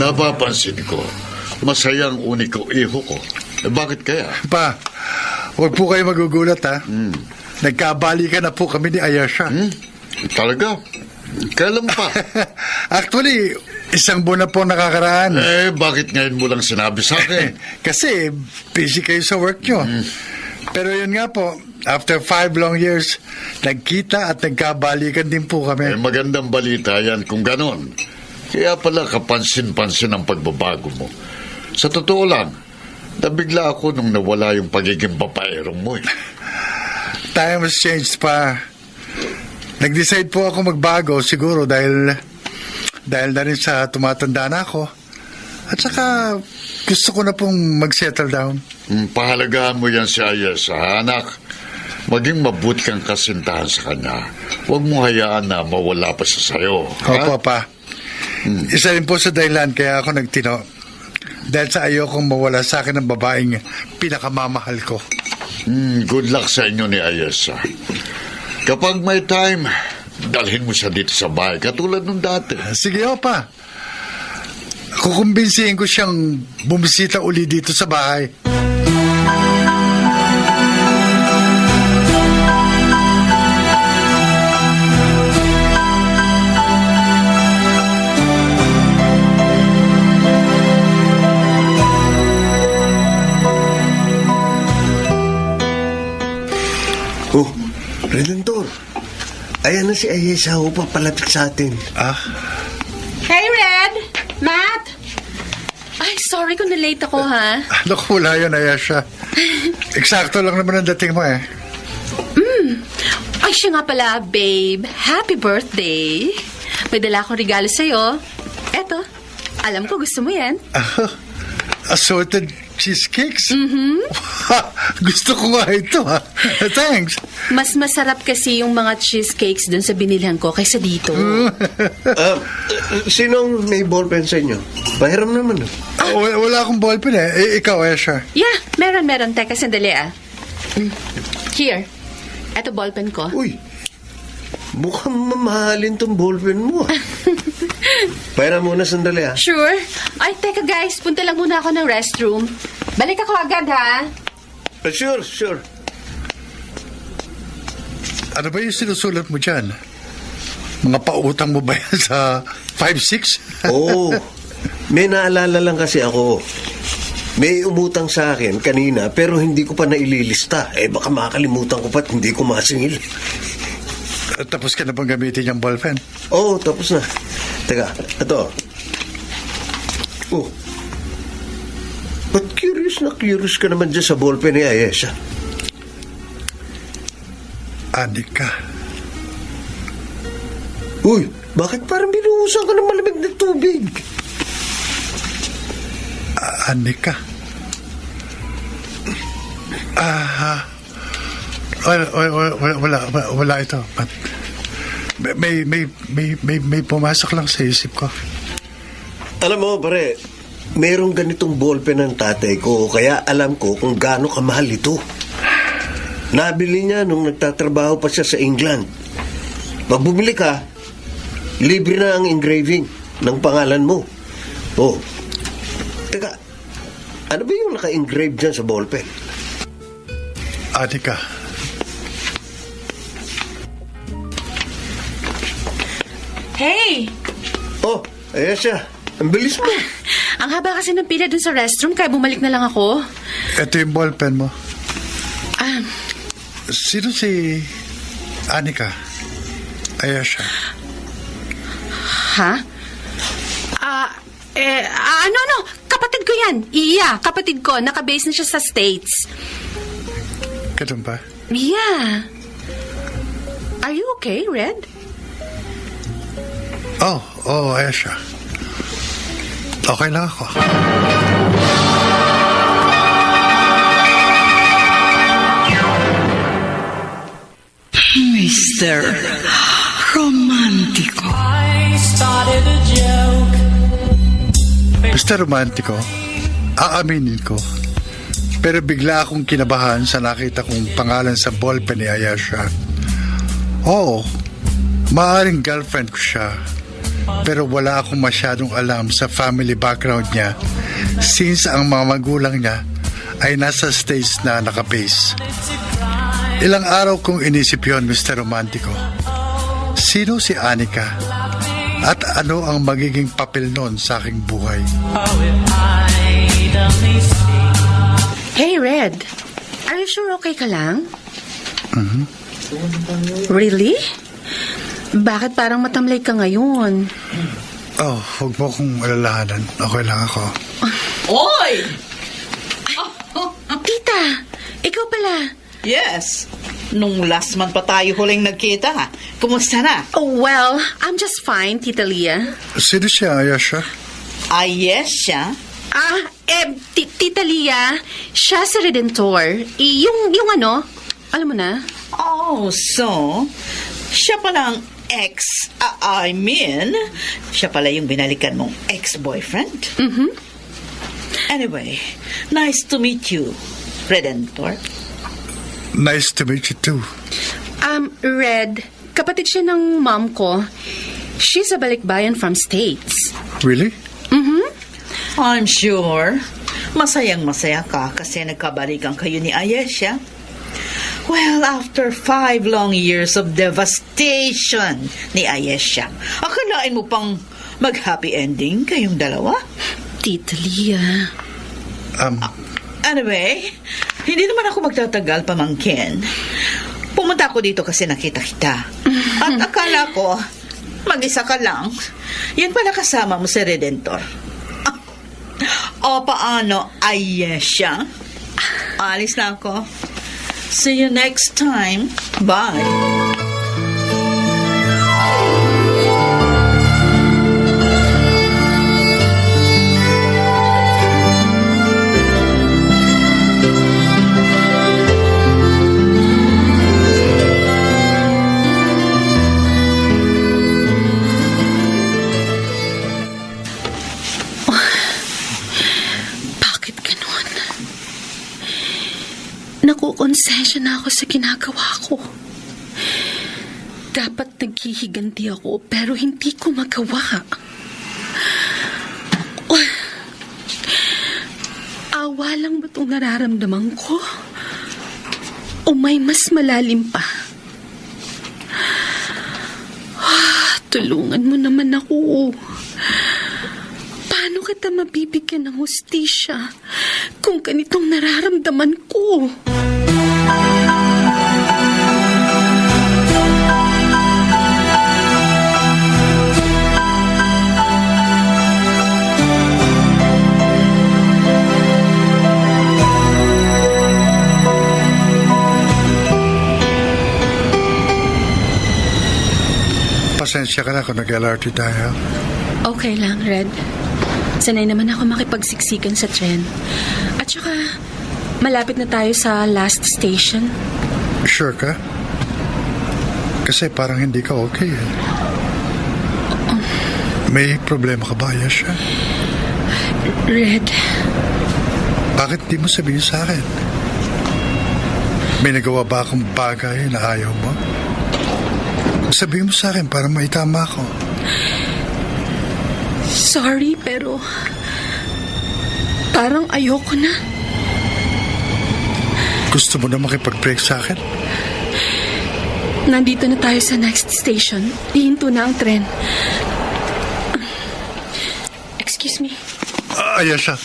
B: Napapansin ko, masayang uniko iho ko. Bakit kaya?
F: Pa, huwag po kayo magugulat ha. Nagkabalikan na po kami ni Ayesha.
B: Talaga? Kailan pa?
F: Actually, isang buwan na po nakakaraan.
B: Bakit ngayon mo lang sinabi sa akin?
F: Kasi busy kayo sa work nyo. Pero yun nga po, after 5 long years, nagkita at nagkabalikan din po kami.
B: Magandang balita yan kung ganon. Kaya pala kapansin-pansin ang pagbabago mo. Sa totoo lang, nabigla ako nung nawala yung pagiging babaerong mo.
F: Time has changed pa. Nag-decide po ako magbago siguro dahil na rin sa tumatanda na ako. At saka gusto ko na pong mag-settle down.
B: Pahalagahan mo yan si Ayesha, anak. Maging mabuti kang kasintahan sa kanya. Huwag mo hayaan na mawala pa siya sa'yo.
F: Opo, pa. Isa rin po sa dahilan kaya ako nagtino. Dahil sa ayokong mawala sa akin ang babaeng pinakamamahal ko.
B: Good luck sa inyo ni Ayesha. Kapag may time, dalhin mo siya dito sa bahay, katulad nung dati.
F: Sige, opa. Kukumbinsihin ko siyang bumisita uli dito sa bahay.
H: si Ayesha ho papalapit sa atin.
C: Hey, Red! Matt! Ay, sorry kung na-late ako, ha?
F: Naku, wala yun, Ayesha. Eksakto lang naman ang dating mo eh.
C: Ay, siya nga pala, babe. Happy birthday! May dala akong regalo sa'yo. Eto, alam ko gusto mo yan.
F: Assorted cheesecakes? Gusto ko nga ito, ha? Thanks.
C: Mas masarap kasi yung mga cheesecakes dun sa binilhan ko kaysa dito.
H: Sinong may ballpen sa inyo? Pahiram naman.
F: Wala akong ballpen eh. Ikaw, Ayesha.
C: Yeah, meron. Teka, sandali Here. Eto ballpen ko.
H: Uy, mukhang mamahalin tong ballpen mo. Pahiram muna sandali, ha?
C: Sure. Ay, teka guys, punta lang muna ako ng restroom. Balik ako agad, ha?
H: Sure.
F: Ano ba yung sinusulat mo dyan? Mga pautang mo ba yan sa 5-6?
H: Oo. May naalala lang kasi ako. May umutang sa akin kanina pero hindi ko pa naililista. Baka makalimutan ko pa at hindi ko masingil.
F: Tapos ka na bang gamitin yung ballpen?
H: Oo, tapos na. Teka, ito. Oh. Ba't curious ka naman dyan sa ballpen ni Ayesha?
F: Anika.
H: Uy, bakit parang binuhusan ka ng malamig na tubig?
F: Anika. Wala ito. But may pumasok lang sa isip ko.
H: Alam mo, pare, merong ganitong ballpen ng tatay ko, kaya alam ko kung gaano kamahal ito. Nabili niya nung nagtatrabaho pa siya sa England. Pag bumili ka, libre na ang engraving ng pangalan mo. Oh, teka, ano ba yung naka-engrave dyan sa ballpen?
F: Anika.
G: Hey!
H: Oh, ayan siya. Ang bilis mo.
C: Ang haba kasi ng pila dun sa restroom, kaya bumalik na lang ako.
F: Ito yung ballpen mo.
C: Ah,
F: Sino si Anika? Ayesha.
C: ha? No. Kapatid ko yan. Iya, kapatid ko. Nakabase na siya sa States.
F: Ganun ba?
C: Yeah. Are you okay, Red?
F: Oh, Ayesha. Okay lang ako.
A: Mr. Romantico.
E: I started a joke.
F: Mr. Romantico, aaminin ko. Pero bigla akong kinabahan sa nakita kong pangalan sa ballpen ni Ayesha. Oo, maaaring girlfriend ko siya. Pero wala akong masyadong alam sa family background niya since ang mga magulang niya ay nasa States na nakabase. Ilang araw kong inisip yon, Mr. Romantico. Sino si Anika? At ano ang magiging papel nun sa aking buhay?
C: Hey, Red. Are you sure okay ka lang? Really? Bakit parang matamlay ka ngayon?
F: Oh, huwag mo akong alalahanan. Okay lang ako.
A: Oy!
C: Tita, ikaw pala.
A: Yes. Nung last month pa tayo huling nagkita. Kumusta na?
C: Oh, well, I'm just fine, Tita Leah.
F: Sino siya, Ayesha?
A: Ayesha?
C: Tita Leah, siya si Redentor. Yung ano, alam mo na?
A: Oh, so, siya pala ang siya pala yung binalikan mong ex-boyfriend? Anyway, nice to meet you, Redentor.
F: Nice to meet you too.
C: Red, kapatid siya ng mom ko. She's a balikbayan from States.
F: Really?
A: I'm sure. Masayang-masaya ka kasi nagkabalikan kayo ni Ayesha. Well, after 5 long years of devastation ni Ayesha, akalain mo pang mag-happy ending kayong dalawa?
C: Tita Leah.
A: Anyway, hindi naman ako magtatagal, pamangkin. Pumunta ako dito kasi nakita kita. At akala ko, mag-isa ka lang. Yan pala kasama mo si Redentor. O paano, Ayesha? Alis na ako. See you next time. Bye.
C: Nakukonsensya na ako sa ginagawa ko. Dapat naghihiganti ako pero hindi ko magawa. Awa lang ba itong nararamdaman ko? O may mas malalim pa? Tulungan mo naman ako. Paano kita mabibigyan ng hustisya kung ganitong nararamdaman ko?
F: Pasensya ka na kung nag-LRT tayo.
C: Okay lang, Red. Sanay naman ako makipagsiksikan sa tren. At saka, malapit na tayo sa last station.
F: Sure ka? Kasi parang hindi ka okay eh. May problema ka ba, Ayesha?
C: Red,
F: Bakit di mo sabihin sa akin? May nagawa ba akong bagay na ayaw mo? Sabihin mo sa akin para maitama ko.
C: sorry pero parang ayoko na.
F: Gusto mo na makipag-break sa akin?
C: Nandito na tayo sa next station. Hihinto na ang tren. Excuse me.
F: Ayesha,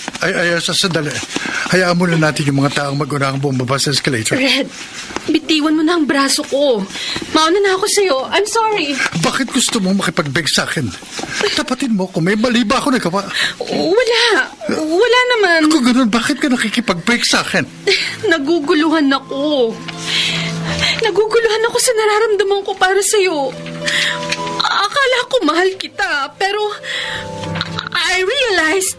F: sandali. Hayaan mo na natin yung mga taong mag-unahang bumaba sa escalator.
C: Red, bitiwan mo na ang braso ko. Mauna na ako sa'yo. I'm sorry.
F: Bakit gusto mong makipag-beg sa akin? Tapatin mo kung may mali ba ako nagawa.
C: Wala naman.
F: Kung ganun, bakit ka nakikipag-beg sa akin?
C: Naguguluhan ako. Naguguluhan ako sa nararamdaman ko para sa'yo. Akala ko mahal kita, pero I realized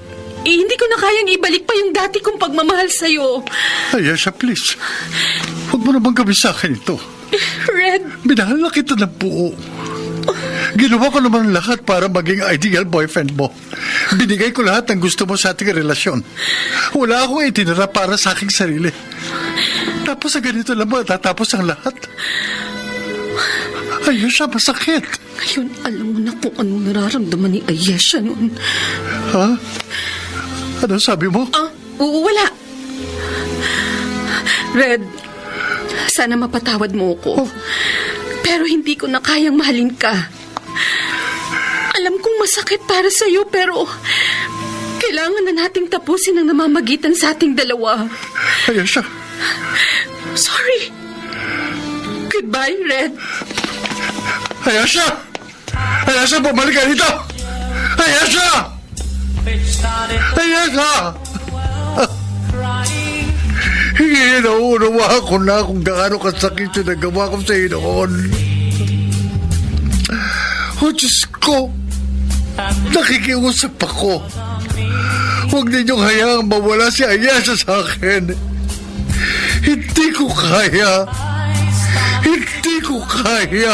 C: hindi ko na kayang ibalik pa yung dati kong pagmamahal sa'yo.
F: Ayesha, please. Huwag mo naman gawin sa akin ito.
C: Red.
F: Minahal na kita ng buo. Ginawa ko naman lahat para maging ideal boyfriend mo. Binigay ko lahat ng gusto mo sa ating relasyon. Wala akong itinara para sa aking sarili. Tapos sa ganito lang matatapos ang lahat. Ayesha, masakit.
C: Ngayon, alam mo na kung anong nararamdaman ni Ayesha noon.
F: Ha? Ano sabi mo?
C: Wala. Red, sana mapatawad mo ako. Pero hindi ko na kayang mahalin ka. Alam kong masakit para sa'yo, pero kailangan na nating tapusin ang namamagitan sa ating dalawa.
F: Ayesha.
C: Sorry. Goodbye, Red.
F: Ayesha! Ayesha, bumalik ka dito! Ayesha! Ayesha! Hindi nauunawa ko na kung gaano kasakit yung nagawa ko sa iyo noon. Oh, Diyos ko! Nakikiusap ako. Huwag ninyong hayaang mawala si Ayesha sa akin. Hindi ko kaya. Hindi ko kaya.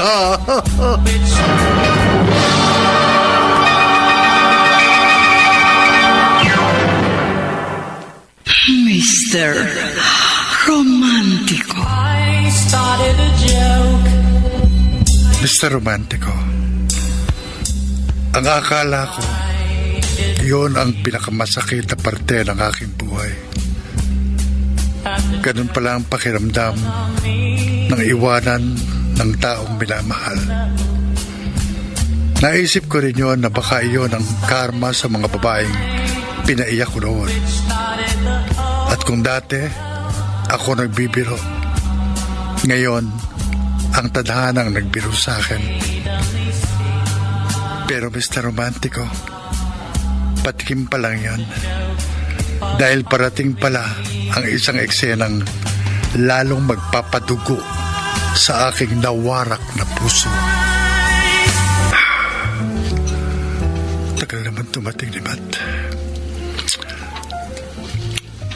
A: Mr. Romantico.
E: I started a joke.
F: Mr. Romantico, ang akala ko, yun ang pinakamasakit na parte ng aking buhay. Ganun pala ang pakiramdam ng iwanan ng taong minamahal. Naisip ko rin yun na baka iyon ang karma sa mga babaeng pinaiyak ko noon. At kung dati ako nagbibiro, ngayon ang tadhanang nagbiro sa akin. Pero Mr. Romantico, patikim pa lang yan. Dahil parating pala ang isang eksenang lalong magpapadugo sa aking nawarak na puso. Tagal naman tumating ni Matt.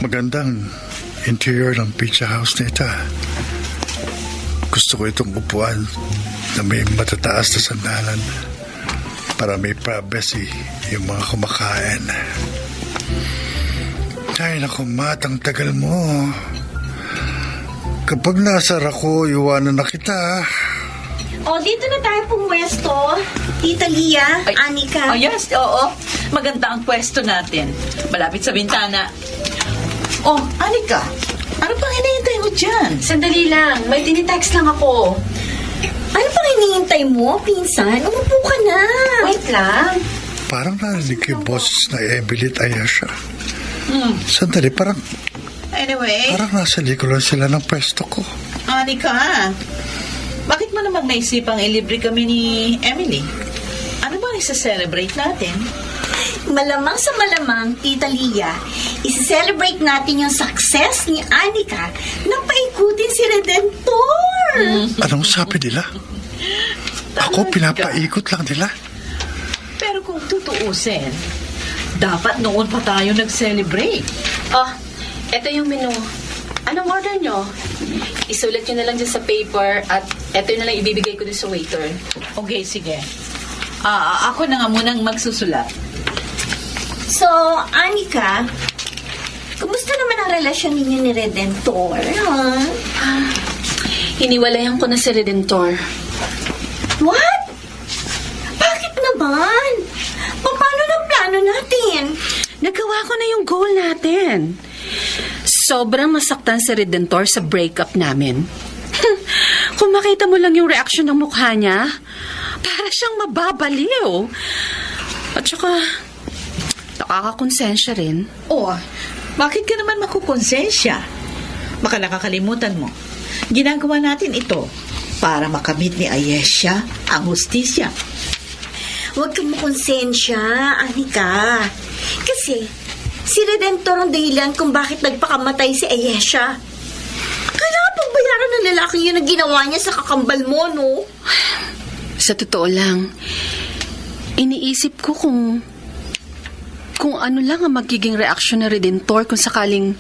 F: Magandang interior ng pizza house na ito. Gusto ko itong upuan na may matataas na sandalan para may privacy yung mga kumakain. Ay, naku, Matt, ang tagal mo. Kapag nasar ako, iwanan na kita.
I: O, dito na tayo pumwesto. Tita Lia, Anika.
A: Oh, yes, oo. Maganda ang pwesto natin. Malapit sa bintana. Oh, Anika, ano pang hinihintay mo dyan?
C: Sandali lang, may tinitext lang ako.
I: Ano pang hinihintay mo, pinsan? Umupo ka na.
C: Wait lang.
F: Parang narinig ko yung boses na Emily at Ayesha. Sandali, parang
A: Anyway,
F: nasa likuran sila ng pwesto ko.
A: Anika, bakit mo namang naisipang ilibre kami ni Emily? Ano bang isa-celebrate natin?
I: Malamang sa malamang, Tita Lia, isi-celebrate natin yung success ni Anika na paikutin si Redentor.
F: Anong sabi nila? Ako, pinapaikot lang nila.
A: Pero kung tutuusin, dapat noon pa tayo nag-celebrate.
C: Oh, eto yung menu. Anong order nyo? Isulat nyo na lang dyan sa paper at eto na lang ibibigay ko dun sa waiter.
A: Okay, sige. Ako na nga munang magsusulat.
I: So, Anika, kumusta naman ang relasyon ninyo ni Redentor?
C: Hiniwalayan ko na si Redentor.
I: What? Bakit naman? Paano na plano natin?
C: Nagawa ko na yung goal natin. Sobrang masaktan si Redentor sa breakup namin. Kung makita mo lang yung reaction ng mukha niya, para siyang mababaliw. At saka, nakakakonsensya rin.
A: Oh, bakit ka naman makukonsensya? Baka nakakalimutan mo. Ginagawa natin ito para makamit ni Ayesha ang hustisya.
I: Huwag kang makonsensya, Anika. Kasi, si Redentor ang dahilan kung bakit nagpakamatay si Ayesha. Kailangan pang bayaran ng lalaki yun ang ginawa niya sa kakambal mo, no?
C: Sa totoo lang, iniisip ko kung ano lang ang magiging reaksyon ng Redentor kung sakaling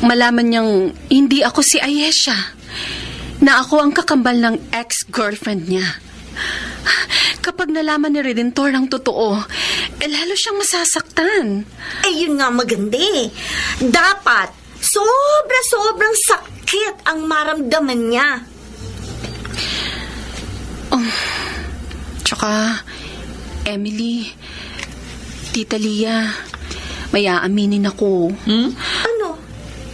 C: malaman niyang hindi ako si Ayesha, na ako ang kakambal ng ex-girlfriend niya. Kapag nalaman ni Redentor ang totoo, lalo siyang masasaktan.
I: Yun nga maganda eh. Dapat, sobrang sakit ang maramdaman niya.
C: Tsaka, Emily, Tita Lia, may aaminin ako.
I: Ano?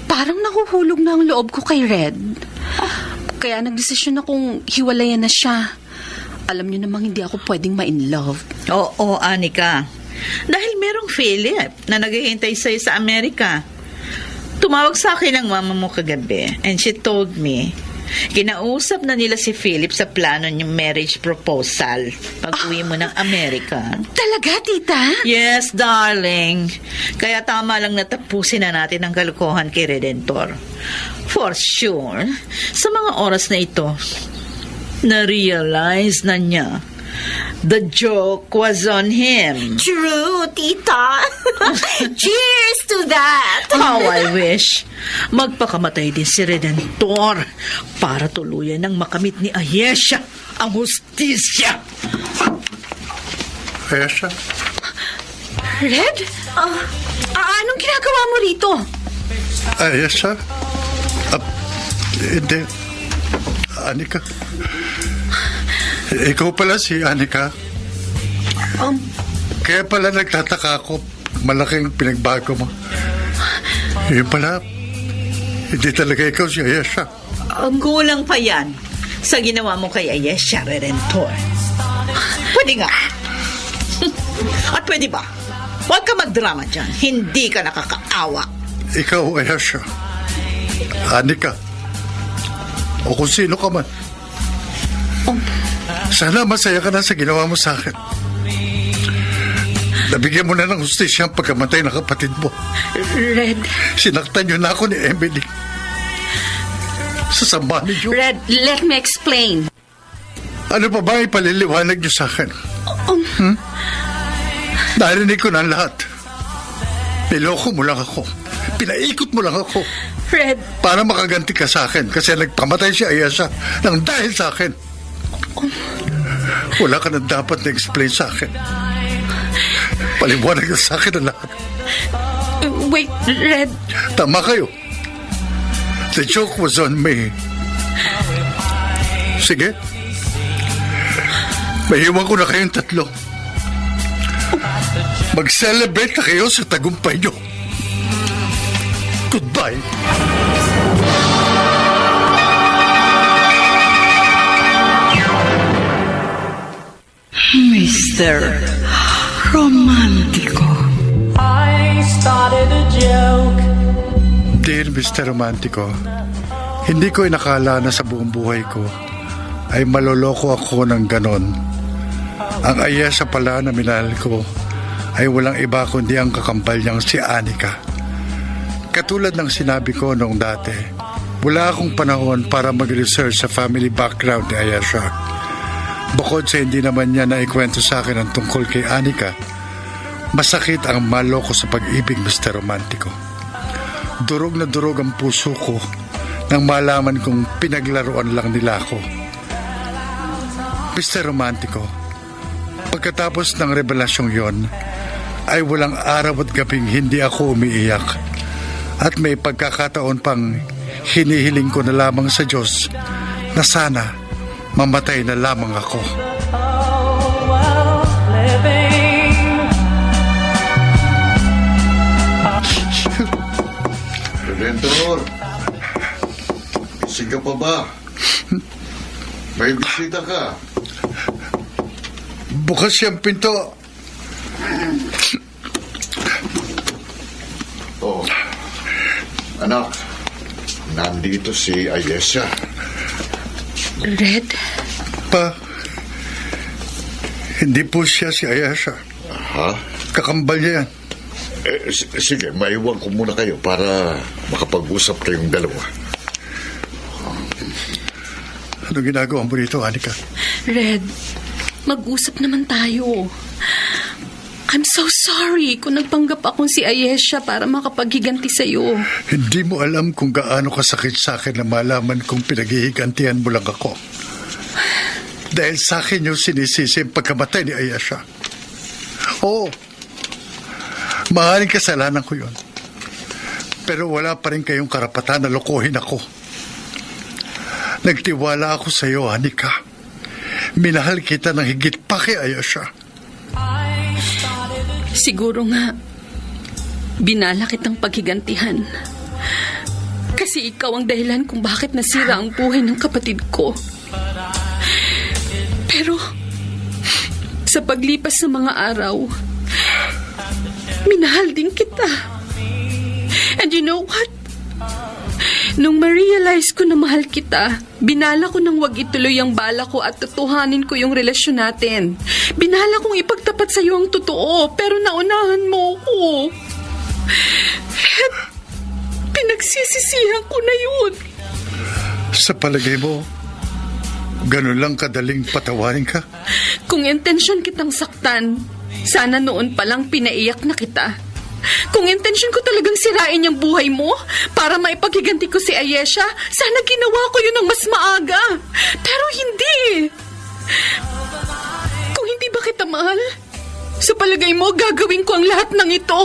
C: Parang nahuhulog na ang loob ko kay Red. Kaya nagdesisyon akong hiwalayan na siya. Alam niyo namang hindi ako pwedeng ma-in-love.
A: Oo, Anika. Dahil merong Philip na naghihintay sa'yo sa Amerika. Tumawag sa akin ang mama mo kagabi and she told me kinausap na nila si Philip sa plano niyong marriage proposal pag uwi mo ng Amerika.
C: Talaga, tita?
A: Yes, darling. Kaya tama lang natapusin na natin ang kalokohan kay Redentor. For sure, sa mga oras na ito, na-realize na niya the joke was on him.
I: True, tita. Cheers to that.
A: How I wish magpakamatay din si Redentor para tuluyan ng makamit ni Ayesha ang hustisya.
F: Ayesha?
C: Red? Anong ginagawa mo rito?
F: Ayesha? Hindi. Anika? Ikaw pala si Anika? Kaya pala nagtataka ako. Malaking pinagbago mo. Yun pala, hindi talaga ikaw si Ayesha.
A: Kulang pa yan sa ginawa mo kay Ayesha, Redentor. Pwede nga. At pwede ba? Huwag ka magdrama dyan. Hindi ka nakakaawa.
F: Ikaw, Ayesha. Anika. O kung sino ka man. Sana masaya ka na sa ginawa mo sa akin. Nabigyan mo na ng hustisya ang pagkamatay ng kapatid mo.
C: Red,
F: Sinaktan niyo na ako ni Emily. Sasama niyo.
C: Red, let me explain.
F: Ano pa ba ipaliliwanag niyo sa akin? Narinig ko na ang lahat. Niloko mo lang ako. Pinaikot mo lang ako.
C: Red,
F: Para makaganti ka sa akin kasi nagpamatay si Ayesha nang dahil sa akin. Wala ka na dapat na explain sa akin. Paliwanag na sa akin ang lahat.
C: wait, Red.
F: Tama kayo. The joke was on me. Sige. Mahiwan ko na kayong tatlo. Mag-celebrate na kayo sa tagumpay nyo. Goodbye.
A: Mr. Romantico.
E: I started a joke.
F: Dear Mr. Romantico, hindi ko inakala na sa buong buhay ko ay maloloko ako ng ganon. Ang Ayesha pala na minahal ko ay walang iba kundi ang kakampal niyang si Anika. Katulad ng sinabi ko noong dati, wala akong panahon para mag-research sa family background ni Ayesha. Bukod sa hindi naman niya naikwento sa akin ang tungkol kay Anika, masakit ang maloko sa pag-ibig, Mr. Romantico. Durog na durog ang puso ko nang malaman kong pinaglaruan lang nila ako. Mr. Romantico, pagkatapos ng revelasyong yon, ay walang araw at gabing hindi ako umiiyak. At may pagkakataon pang hinihiling ko na lamang sa Diyos na sana mamatay na lamang ako.
B: Redentor, gising ka pa ba? May bisita ka.
F: Bukas siyang pinto.
B: Oh, anak, nandito si Ayesha.
C: Red,
F: Pa, hindi po siya si Ayesha.
B: Ha?
F: Kakambal niya yan.
B: Sige, maiwan ko muna kayo para makapag-usap kayong dalawa.
F: Ano ginagawa mo dito, Anika?
C: Red, mag-usap naman tayo. I'm so sorry kung nagpanggap akong si Ayesha para makapaghiganti sa'yo.
F: Hindi mo alam kung gaano kasakit sa akin na malaman kung pinaghihigantihan mo lang ako. Dahil sa akin yung sinisisi ang pagkamatay ni Ayesha. Oo, maaaring kasalanan ko yun. Pero wala pa rin kayong karapatan na lokohin ako. Nagtiwala ako sa iyo, Anika. Minahal kita ng higit pa kay Ayesha.
C: Siguro nga, binala kitang paghigantihan. Kasi ikaw ang dahilan kung bakit nasira ang buhay ng kapatid ko. Pero, sa paglipas ng mga araw, minahal din kita. And you know what? Nung ma-realize ko na mahal kita, binala ko nang wag ituloy ang bala ko at tutuhanin ko yung relasyon natin. Binala kong ipagtapat sa iyo ang totoo, pero naunahan mo ko. At pinagsisisihan ko na yun.
F: Sa palagay mo, ganun lang kadaling patawarin ka?
C: Kung intensyon kitang saktan, sana noon palang pinaiyak na kita. Kung intensyon ko talagang sirain yung buhay mo para maipaghiganti ko si Ayesha, sana ginawa ko yun ng mas maaga. Pero hindi. Kung hindi ba kita mahal, sa palagay mo gagawin ko ang lahat ng ito?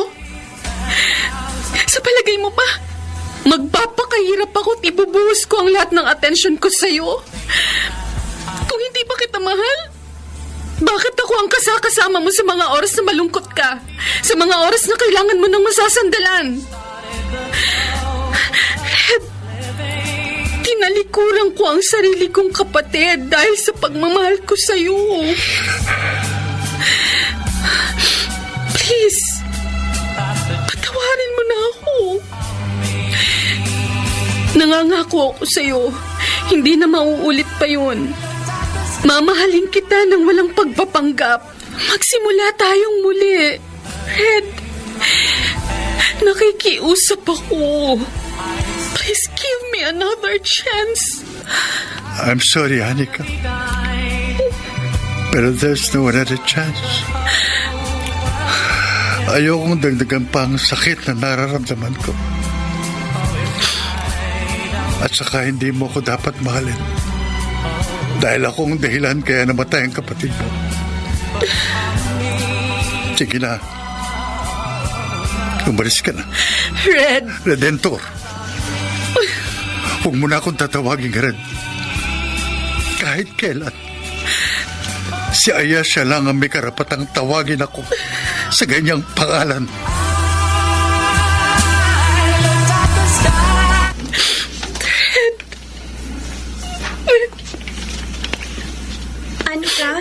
C: Sa palagay mo pa, magpapakahirap ako at ibubuhos ko ang lahat ng atensyon ko sa'yo? Kung hindi ba kita mahal, bakit ako ang kasama mo sa mga oras na malungkot ka? Sa mga oras na kailangan mo ng masasandalan? Red, tinalikuran ko ang sarili kong kapatid dahil sa pagmamahal ko sa'yo. Please, patawarin mo na ako. Nangangako ako sa'yo, hindi na mauulit pa yun.
G: Mamahalin kita ng walang pagpapanggap. Magsimula tayong muli. Red, nakikiusap ako. Please give me another chance.
F: I'm sorry, Anika. Pero there's no another chance. Ayokong dagdagan pa ang sakit na nararamdaman ko. At saka hindi mo ko dapat mahalin. Dahil akong dahilan kaya namatay ang kapatid mo. Sige na. Umalis ka na.
G: Red,
F: Redentor. Huwag mo na akong tatawagin, Red. Kahit kailan. Si Ayesha lang ang may karapatang tawagin ako sa ganyang pangalan.
I: Ano ka?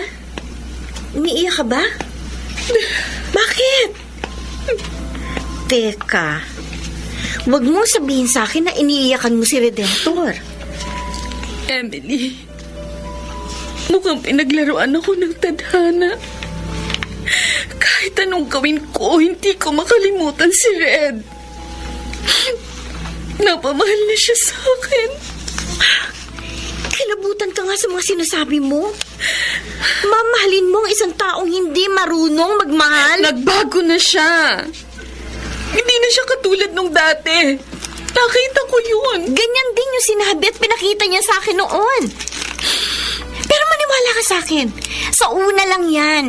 I: Umiiyak ka ba? Bakit? Teka, wag mong sabihin sa akin na iniiyakan mo si Redentor.
G: Emily, mukhang pinaglaruan ako ng tadhana. Kahit anong gawin ko, hindi ko makalimutan si Red. Napamahal na siya sa akin.
I: Kilabutan ka nga sa mga sinasabi mo. Mamahalin mo ang isang taong hindi marunong magmahal.
G: Nagbago na siya. Hindi na siya katulad nung dati. Nakita ko yun.
I: Ganyan din yung sinabi at pinakita niya sa akin noon. Pero maniwala ka sa akin. Sa una lang yan.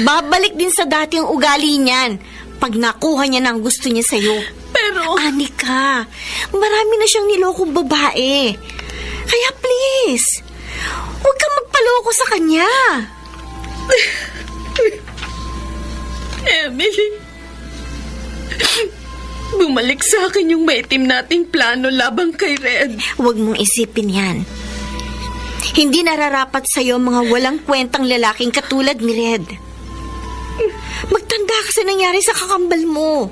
I: Babalik din sa dati ang ugali niyan pag nakuha niya ng gusto niya sa'yo.
G: Pero...
I: Anika, marami na siyang nilokong babae. Kaya please, huwag kang magpaloko sa kanya.
G: Emily, bumalik sa akin yung maitim nating plano labang kay Red.
I: Huwag mong isipin yan. Hindi nararapat sa'yo mga walang kwentang lalaking katulad ni Red. Magtanda ka sa nangyari sa kakambal mo.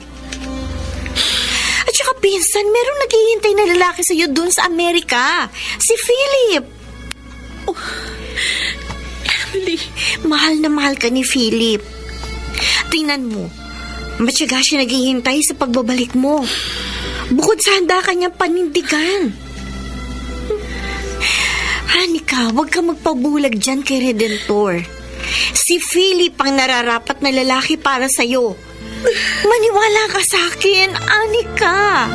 I: At saka pinsan, merong naghihintay na lalaki sa'yo dun sa Amerika. Si Philip.
G: Oh, Emily,
I: mahal na mahal ka ni Philip. Tingnan mo, matyaga siya naghihintay sa pagbabalik mo. Bukod sa handa kanyang panindigan. Anika, huwag ka magpabulag dyan kay Redentor. Si Philip ang nararapat na lalaki para sa'yo. Maniwala ka sa akin, Anika.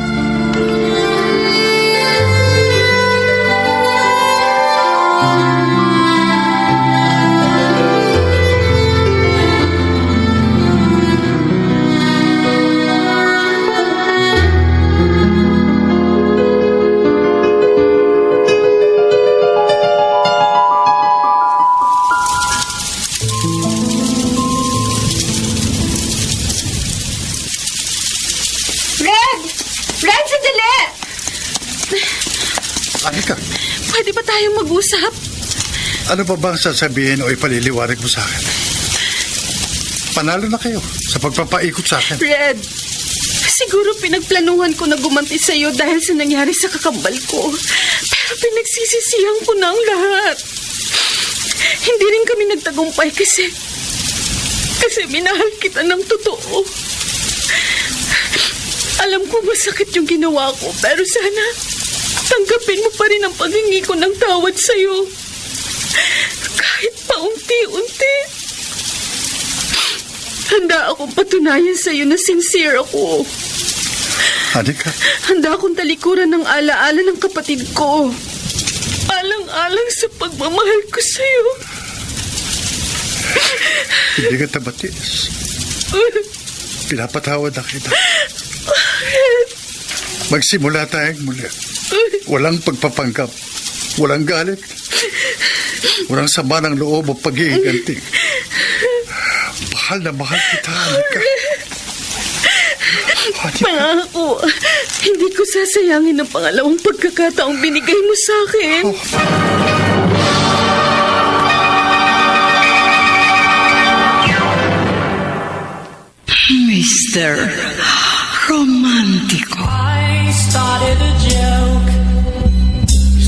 F: Anika,
G: pwede ba tayong mag-usap?
F: ano pa bang sasabihin o ipaliliwanag mo sa akin? Panalo na kayo sa pagpapaikot sa akin.
G: Red, siguro pinagplanuhan ko na gumanti sa iyo dahil sa nangyari sa kakambal ko. Pero pinagsisisihan ko na ang lahat. Hindi rin kami nagtagumpay kasi minahal kita ng totoo. Alam ko masakit yung ginawa ko, pero sana tanggapin mo pa rin ang paghingi ko ng tawad sa'yo. Kahit paunti-unti. Handa akong patunayan sa'yo na sincere ako.
F: Anika?
G: Handa akong talikuran ng alaala ng kapatid ko. Alang-alang sa pagmamahal ko sa'yo.
F: Hindi ka tabatis. Pinapatawad na kita. Magsimula tayong muli. Walang pagpapanggap. Walang galit. Walang sama ng loob o pag-iiganti. Mahal na mahal kita, Anika.
G: Pangako, hindi ko sasayangin ang pangalawang pagkakataong binigay mo sa akin.
A: Mr. Romantico.
E: I started a joke,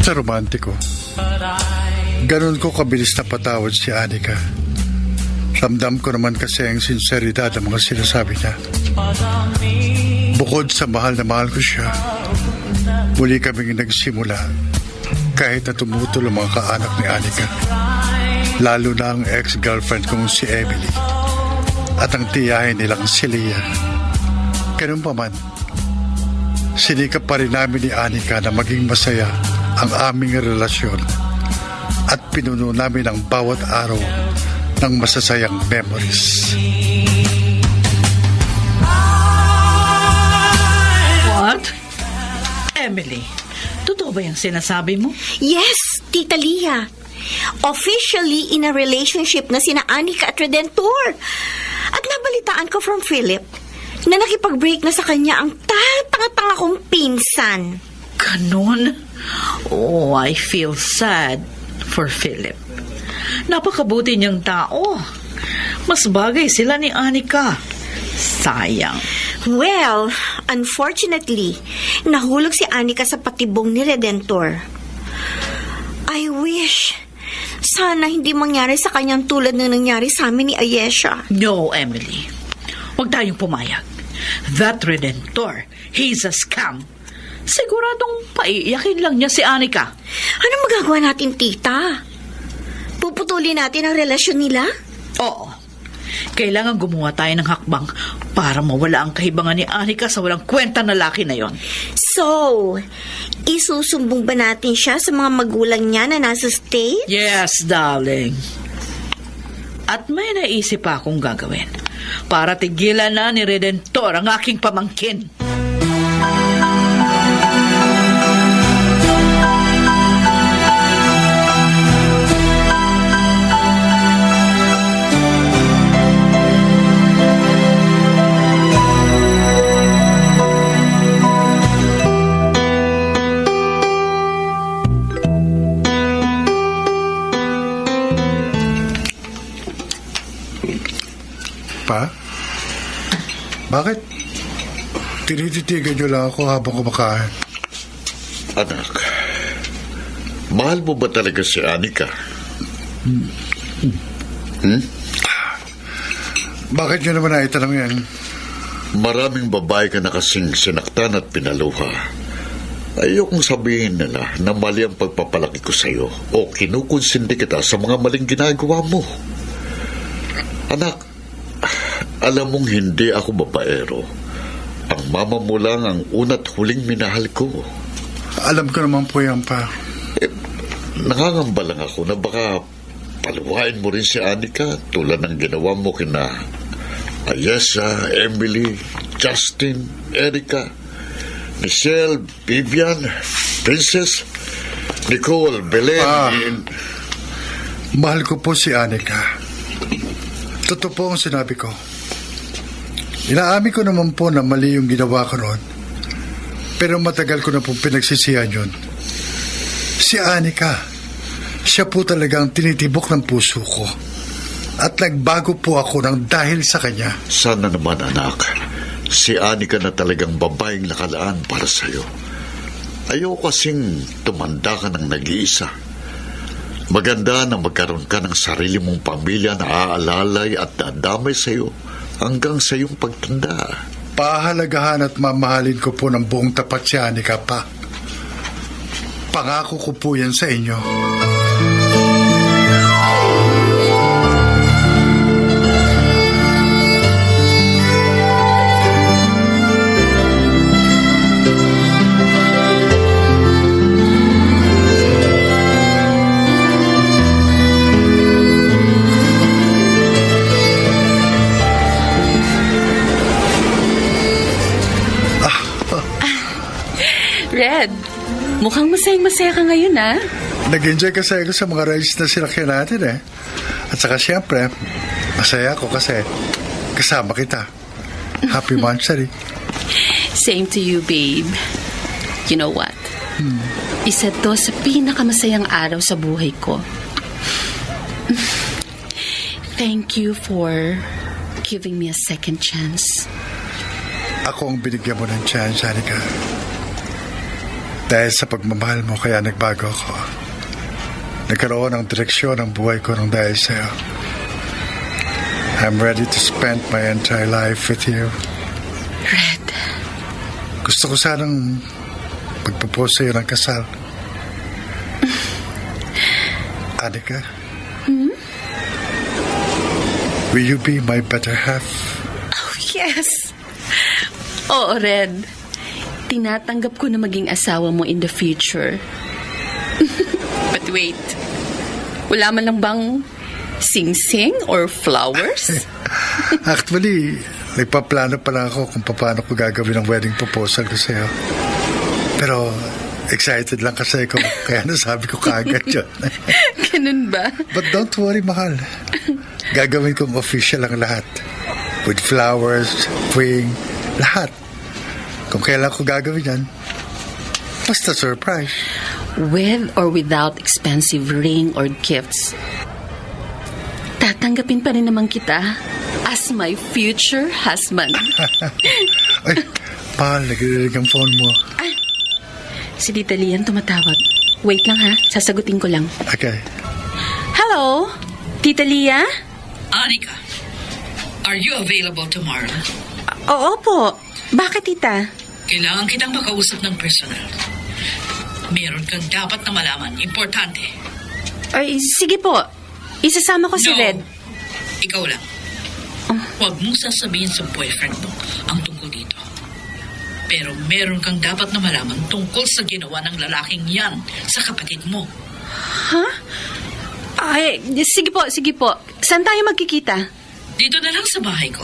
F: Sa romantiko.
E: but I
F: Ganon ko kabilis na patawad si Anika. Ramdam ko naman kasi ang sinseridad ng mga sinasabi niya. Bukod sa mahal na mahal ko siya, muli kaming nagsimula kahit na tumutol ang mga kaanak ni Anika. Lalo na ang ex-girlfriend kong si Emily at ang tiyahin nilang si Leah. Ganun pa man, sinikap pa rin namin ni Anika na maging masaya ang aming relasyon at pinuno namin ang bawat araw ng masasayang memories.
A: What? Emily, totoo ba yung sinasabi mo?
I: Yes, Tita Leah. Officially in a relationship na sina Anika at Redentor. At nabalitaan ko from Philip na nakipag-break na sa kanya ang tanga-tanga kong pinsan.
A: Ganon? Oh, I feel sad for Philip. Napakabuti niyang tao. Mas bagay sila ni Anika. Sayang.
I: Well, unfortunately, nahulog si Anika sa patibong ni Redentor. I wish sana hindi mangyari sa kanyang tulad ng nangyari sa amin ni Ayesha.
A: No, Emily. Huwag tayong pumayag. That Redentor, he's a scam. Siguradong paiiyakin lang niya si Anika.
I: Ano magagawa natin, tita? Puputulin natin ang relasyon nila?
A: Oo. Kailangan gumawa tayo ng hakbang para mawala ang kahibangan ni Anika sa walang kwenta na laki na yon.
I: So, isusumbong ba natin siya sa mga magulang niya na nasa States?
A: Yes, darling. At may naisip pa akong gagawin para tigilan na ni Redentor ang aking pamangkin.
F: Pa? Bakit? Tinititigan niyo lang ako habang kumakain.
B: Anak, mahal mo ba talaga si Anika?
F: Bakit niyo naman naitanong yan?
B: Maraming babae ka na kasing sinaktan at pinaluha. Ayokong sabihin nila na mali ang pagpapalaki ko sa'yo o kinukonsindi kita sa mga maling ginagawa mo. Anak, alam mong hindi ako babaero. Ang mama mo lang ang una't huling minahal ko.
F: Alam ko naman po yan, pa.
B: Nangangamba lang ako na baka paluhain mo rin si Anika tulad ng ginawa mo kina Ayesha, Emily, Justin, Erica, Michelle, Vivian, Princess, Nicole, Belen.
F: Mahal ko po si Anika. Totoo po ang sinabi ko. Inaamin ko naman po na mali yung ginawa ko noon. Pero matagal ko na po pinagsisihan yun. Si Anika, siya po talagang tinitibok ng puso ko. At nagbago po ako ng dahil sa kanya.
B: Sana naman, anak, si Anika na talagang babaeng nakalaan para sa'yo. Ayoko kasing tumanda ka ng nag-iisa. Maganda na magkaroon ka ng sarili mong pamilya na aalalay at dadamay sa'yo hanggang sa iyong pagtanda.
F: Pahalagahan at mamahalin ko po ng buong tapat si Anika, pa. Pangako ko po yan sa inyo.
C: Red, mukhang masayang-masaya ka ngayon, ha?
F: Nag-enjoy kasi ako sa mga rides na sinakyan natin, eh. At saka siyempre, masaya ako kasi kasama kita. Happy Monthsary.
C: Same to you, babe. You know what? Isa to sa pinakamasayang araw sa buhay ko. Thank you for giving me a second chance.
F: Ako ang binigyan mo ng chance, Anika. Dahil sa pagmamahal mo, kaya nagbago ako. nagkaroon ng direksyon ang buhay ko ng dahil sa'yo. I'm ready to spend my entire life with you.
C: Red,
F: Gusto ko sanang pagpapose sa'yo ng kasal. Anika? Will you be my better half?
C: yes. Oo, Red. Tinatanggap ko na maging asawa mo in the future. But wait. Wala man lang bang sing-sing or flowers?
F: Actually, nagpaplano pa lang ako kung paano ko gagawin ang wedding proposal ko sa'yo. Pero excited lang kasi ako, kaya nasabi ko kaagad yun.
C: Ganun ba?
F: But don't worry, mahal. Gagawin kong official ang lahat. With flowers, ring, lahat. Kung kailan ko gagawin yan, basta surprise.
C: With or without expensive ring or gifts, tatanggapin pa rin naman kita as my future husband.
F: Ay, mahal, nagririg ang phone mo.
C: Si Tita Lian tumatawag. Wait lang ha, sasagutin ko lang.
F: Okay.
C: Hello? Tita Lia?
A: Anika, are you available tomorrow?
C: Oo po. Bakit, Tita?
A: Kailangan kitang makausap ng personal. Meron kang dapat na malaman. Importante.
C: Ay, sige po. Isasama ko si
A: No.
C: Red.
A: Ikaw lang. Huwag mong sasabihin sa boyfriend mo ang tungkol dito. Pero meron kang dapat na malaman tungkol sa ginawa ng lalaking yan sa kapatid mo.
C: Ay, sige po, sige po. Saan tayo magkikita?
A: Dito na lang sa bahay ko.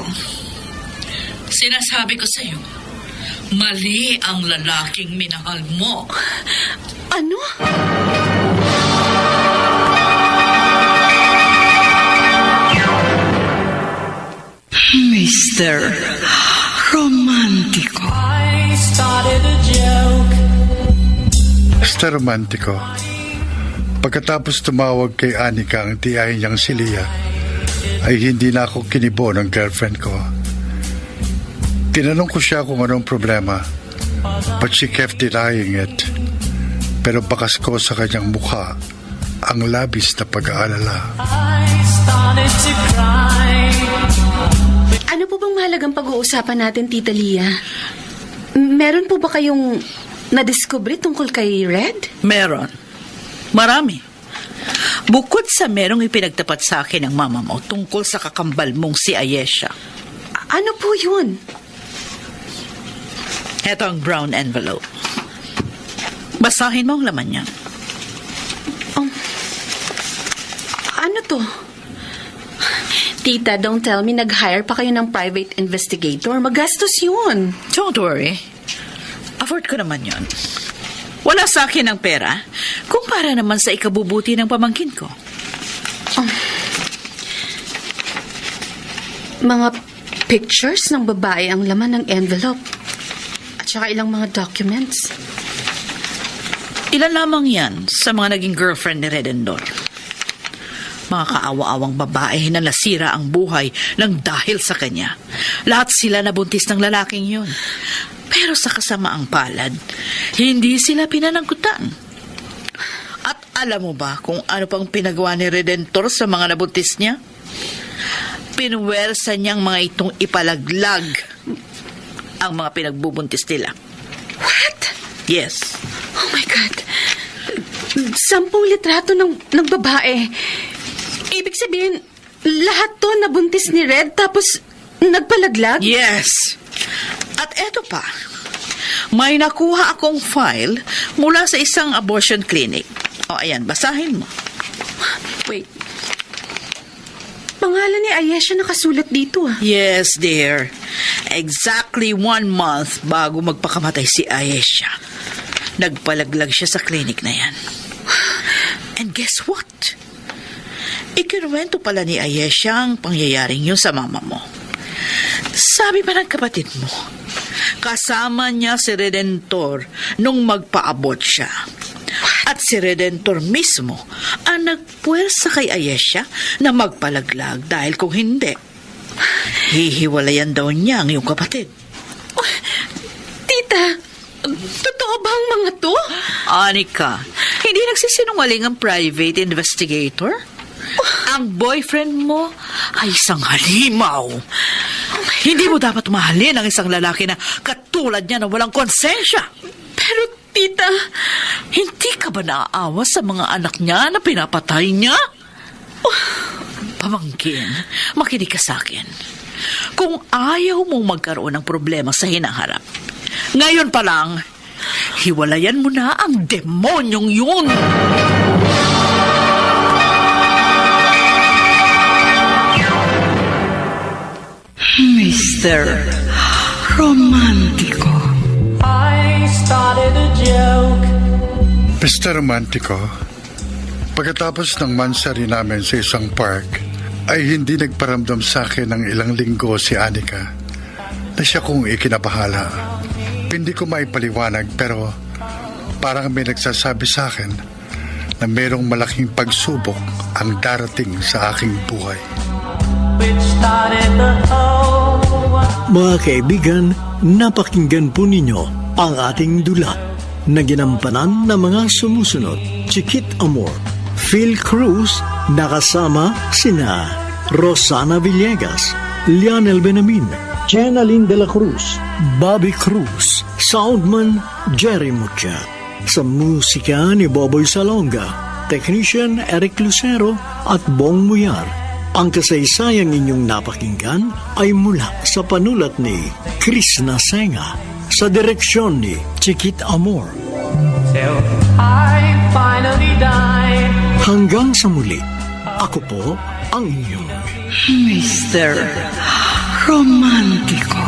A: Sinasabi ko sa'yo, mali ang lalaking minahal mo.
C: Ano?
A: Mr. Romántico.
E: I started a joke.
F: Basta romantiko. Pagkatapos tumawag kay Anika ang tiyahin niyang si Leah, ay hindi na ako kinibo ng girlfriend ko. Tinanong ko siya kung anong problema, but she kept denying it. Pero bakas ko sa kanyang mukha ang labis na pag-aalala.
E: I started to cry.
C: Ano po bang mahalagang pag-uusapan natin, Tita Lia? Meron po ba kayong nadiskubre tungkol kay Red?
A: Meron. Marami. Bukod sa merong ipinagtapat sa akin ng mama mo tungkol sa kakambal mong si Ayesha.
C: Ano po yun?
A: Ito ang brown envelope. Basahin mo ang laman niya.
C: Ano to? Tita, don't tell me nag-hire pa kayo ng private investigator. Magastos yun.
A: Don't worry. Afford ko naman yon. Wala sa akin ang pera kumpara naman sa ikabubuti ng pamangkin ko.
C: Mga pictures ng babae ang laman ng envelope. At saka ilang mga documents.
A: Ilan lamang yan sa mga naging girlfriend ni Redendor. Mga kaawa-awang babae na nasira ang buhay ng dahil sa kanya. Lahat sila nabuntis ng lalaking yun. Pero sa kasamaang palad, hindi sila pinanangkutan. At alam mo ba kung ano pang pinagawa ni Redentor sa mga nabuntis niya? Pinuwersa niyang mga itong ipalaglag ang mga pinagbubuntis nila.
C: What?
A: Yes.
C: Oh my God. 10 litrato ng babae. Ibig sabihin, lahat to nabuntis ni Red tapos nagpalaglag?
A: Yes. At eto pa, may nakuha akong file mula sa isang abortion clinic. O ayan, basahin mo.
C: Wait. Pangalan ni Ayesha nakasulat dito ah.
A: Yes, dear. Exactly 1 month bago magpakamatay si Ayesha. Nagpalaglag siya sa clinic na yan. And guess what? Ikinuwento pala ni Ayesha ang pangyayaring yun sa mama mo. Sabi pa ng kapatid mo, kasama niya si Redentor nung magpaabot siya. At si Redentor mismo ang nagpuwersa kay Ayesha na magpalaglag dahil kung hindi, hihiwalayan daw niya ang iyong kapatid.
C: Tita, totoo ba ang mga to?
A: Anika, Hindi nagsisinungaling ang private investigator. Ang boyfriend mo ay isang halimaw. Hindi mo dapat mahalin ang isang lalaki na katulad niya na walang konsensya.
G: Pero, tita,
A: Hindi ka ba naaawa sa mga anak niya na pinapatay niya? Pamangkin, makinig ka sa akin. Kung ayaw mong magkaroon ng problema sa hinaharap, ngayon pa lang, hiwalayan mo na ang demonyong yun. Mr. Romantico.
E: I started a joke.
F: Mr. Romantico, pagkatapos ng mansari namin sa isang park, ay hindi nagparamdam sa akin ng ilang linggo si Anika na siya kong ikinabahala. Hindi ko maipaliwanag pero parang may nagsasabi sa akin na merong malaking pagsubok ang darating sa aking buhay.
E: Which started the whole world.
D: Mga kaibigan, napakinggan po ninyo ang ating dula na ginampanan ng mga sumusunod. Chiquit Amor, Phil Cruz, nakasama sina Rosana Villegas, Lionel Benamin, Jenalyn de la Cruz, Bobby Cruz, Soundman Jerry Mucha. Sa musika ni Boboy Salonga, Technician Eric Lucero at Bong Muyar. Ang kasaysayang inyong napakinggan ay mula sa panulat ni Chris Nasenga sa direksyon ni Chiquit Amor.
E: Till I finally died.
D: Hanggang sa muli, ako po ang inyong
A: Mr. Romantico.